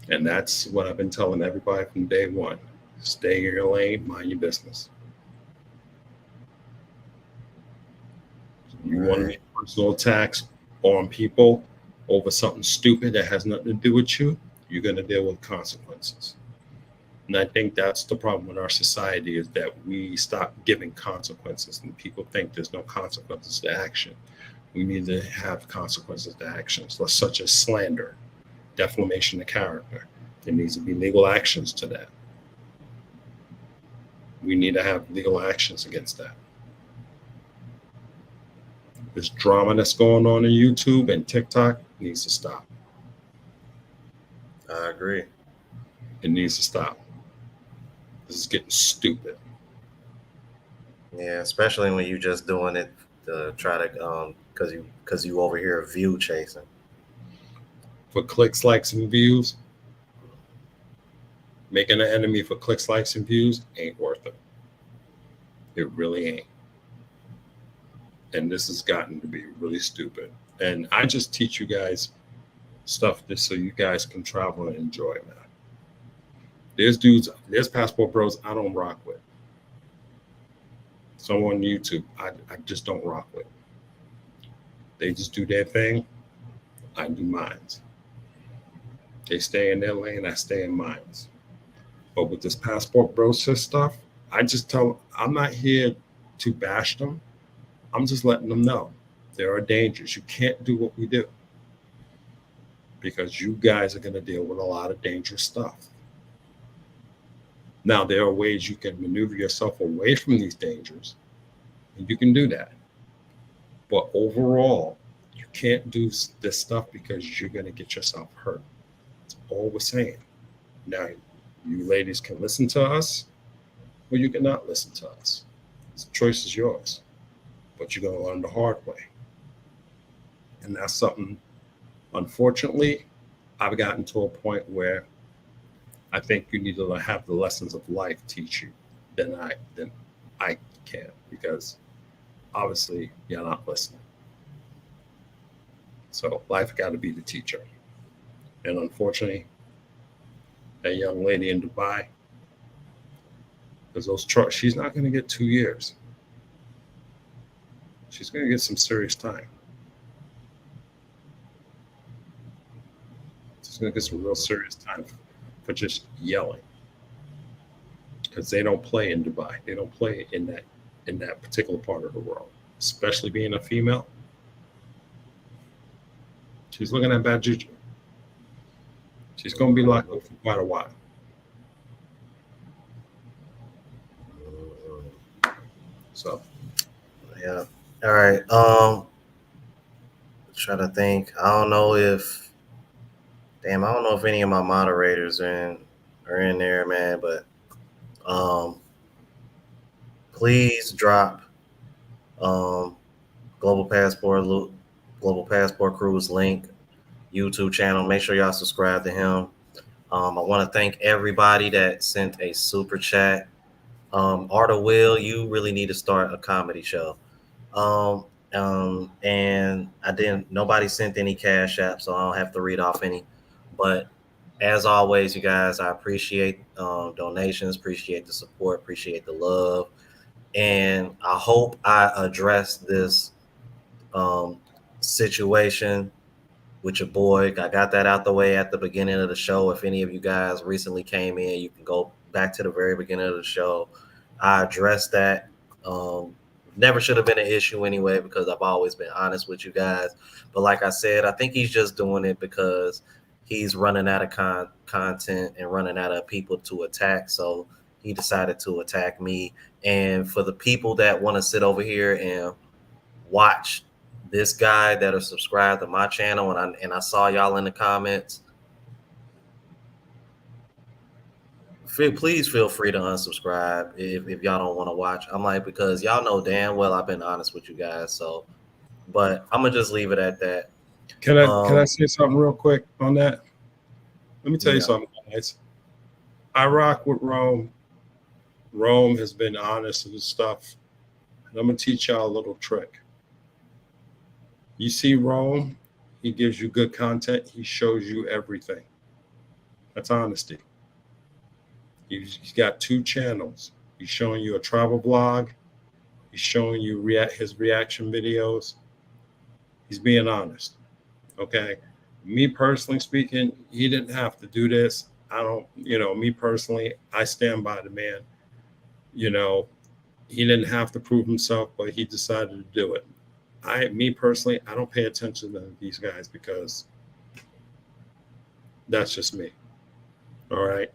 And that's what I've been telling everybody from day one. Stay in your lane, mind your business. You want to make personal attacks on people over something stupid that has nothing to do with you, you're going to deal with consequences. And I think that's the problem with our society, is that we stop giving consequences, and people think there's no consequences to action. We need to have consequences to actions, such as slander, defamation of character. There needs to be legal actions to that. We need to have legal actions against that. This drama that's going on YouTube and TikTok needs to stop. I agree. It needs to stop. This is getting stupid. Yeah, especially when you just doing it to try to because you over here view chasing. For clicks, likes, and views, making an enemy for clicks, likes, and views ain't worth it. It really ain't. And this has gotten to be really stupid. And I just teach you guys stuff just so you guys can travel and enjoy, man. There's passport bros I don't rock with. Some on YouTube I just don't rock with. They just do their thing. I do mine. They stay in their lane, I stay in mine. But with this passport bro stuff, I just tell them, I'm not here to bash them. I'm just letting them know there are dangers. You can't do what we do, because you guys are going to deal with a lot of dangerous stuff. Now, there are ways you can maneuver yourself away from these dangers, and you can do that. But overall, you can't do this stuff because you're going to get yourself hurt. That's all we're saying. Now, you ladies can listen to us, or you cannot listen to us. The choice is yours, but you're going to learn the hard way. And that's something, unfortunately, I've gotten to a point where I think you need to have the lessons of life teach you than I can, because obviously you're not listening. So life got to be the teacher. And unfortunately, that young lady in Dubai, because she's not going to get 2 years. She's going to get some serious time. She's going to get some real serious time for just yelling, because they don't play in Dubai. They don't play in that particular part of the world, especially being a female. She's looking at bad juju. She's going to be locked up for quite a while. So, yeah. All right. Trying to think. I don't know if any of my moderators are in there, man. But please drop Global Passport Cruise link YouTube channel. Make sure y'all subscribe to him. I want to thank everybody that sent a super chat. Arta Will, you really need to start a comedy show. And nobody sent any Cash App, so I don't have to read off any. But as always, you guys, I appreciate donations, appreciate the support, appreciate the love. And I hope I addressed this situation with your boy. I got that out the way at the beginning of the show. If any of you guys recently came in, you can go back to the very beginning of the show. I addressed that. Never should have been an issue anyway, because I've always been honest with you guys. But like I said, I think he's just doing it because he's running out of content and running out of people to attack. So he decided to attack me. And for the people that want to sit over here and watch this guy that are subscribed to my channel, and I saw y'all in the comments, please feel free to unsubscribe if y'all don't want to watch. I'm like, because y'all know damn well I've been honest with you guys. So, but I'm gonna just leave it at that. Can I say something real quick on that? Let me tell you something, guys. I rock with Rome. Rome has been honest with stuff. And I'm gonna teach y'all a little trick. You see Rome, he gives you good content, he shows you everything. That's honesty. He's got 2 channels. He's showing you a travel blog. He's showing you his reaction videos. He's being honest. Okay. Me personally speaking, he didn't have to do this. I don't, me personally, I stand by the man. He didn't have to prove himself, but he decided to do it. Me personally, I don't pay attention to these guys because that's just me. All right.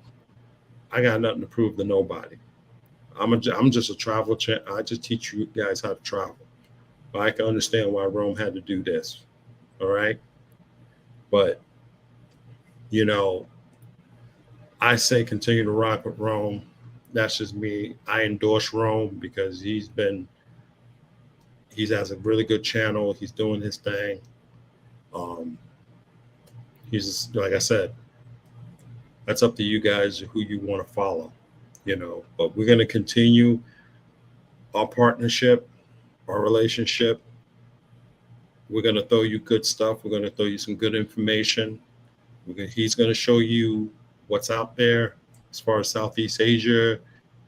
I got nothing to prove to nobody. I'm just a travel champ. I just teach you guys how to travel. But I can understand why Rome had to do this. All right. But, I say continue to rock with Rome. That's just me. I endorse Rome because he has a really good channel. He's doing his thing. He's just, like I said, that's up to you guys who you want to follow, but we're going to continue our partnership, our relationship. We're going to throw you good stuff. We're going to throw you some good information. He's going to show you what's out there as far as Southeast Asia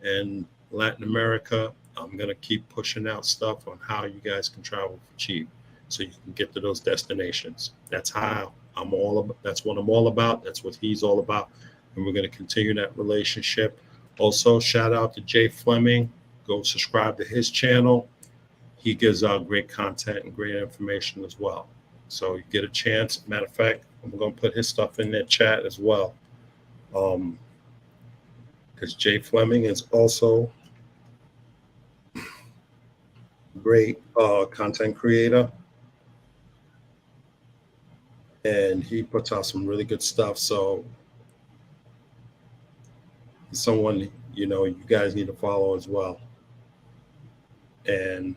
and Latin America. I'm going to keep pushing out stuff on how you guys can travel for cheap so you can get to those destinations. That's how that's what I'm all about. That's what he's all about. And we're going to continue that relationship. Also, shout out to Jay Fleming. Go subscribe to his channel. He gives out great content and great information as well. So you get a chance. Matter of fact, I'm going to put his stuff in that chat as well. Because Jay Fleming is also a great content creator. And he puts out some really good stuff. So he's someone, you guys need to follow as well. And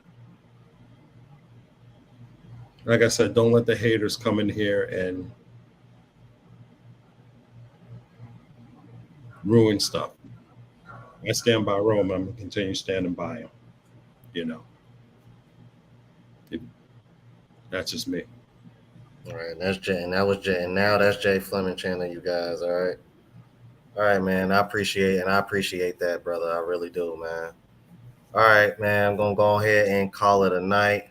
like I said, don't let the haters come in here and ruin stuff. I stand by Rome. I'm going to continue standing by him. That's just me. All right, that's Jay, and that was Jay, and now that's Jay Fleming channel, you guys. All right. All right, man. I appreciate that, brother. I really do, man. All right, man. I'm gonna go ahead and call it a night.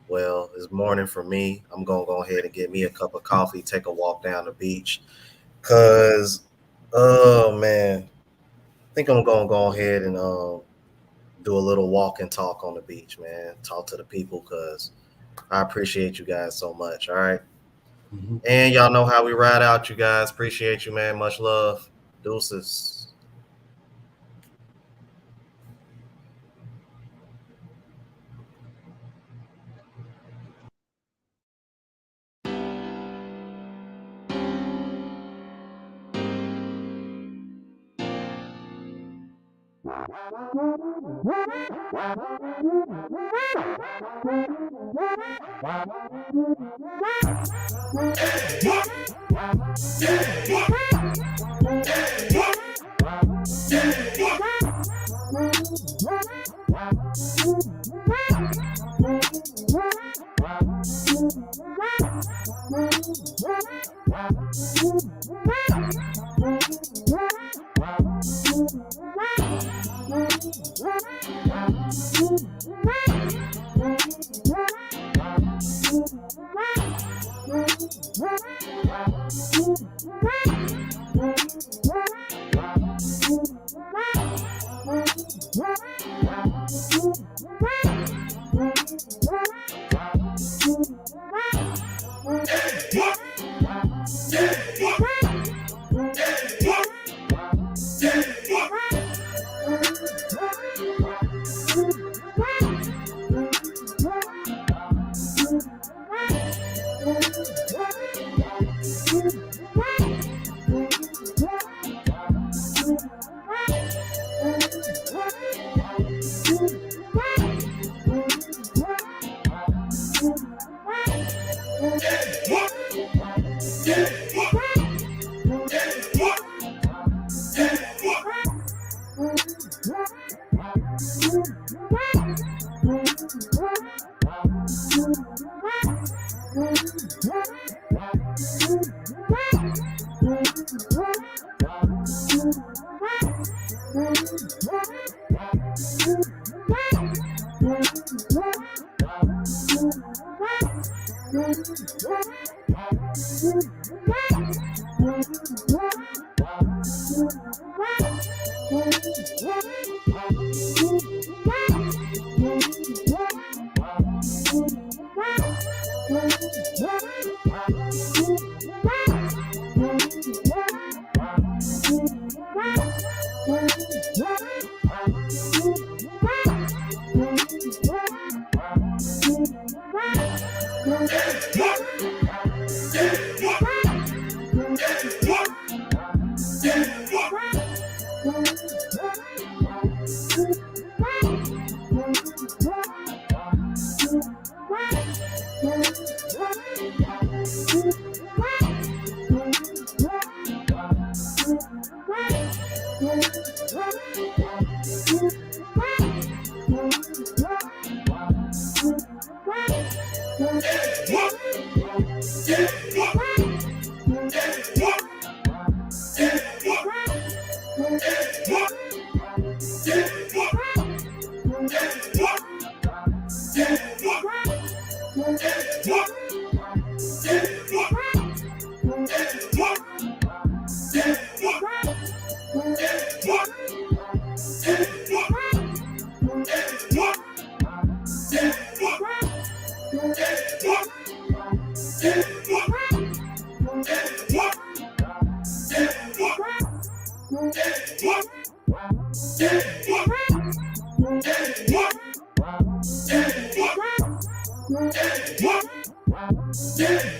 Well, it's morning for me. I'm gonna go ahead and get me a cup of coffee, take a walk down the beach. Cause, oh man, I think I'm gonna go ahead and do a little walk and talk on the beach, man. Talk to the people, cause I appreciate you guys so much. All right, and y'all know how we ride out, you guys. Appreciate you, man. Much love. Deuces. Yeah.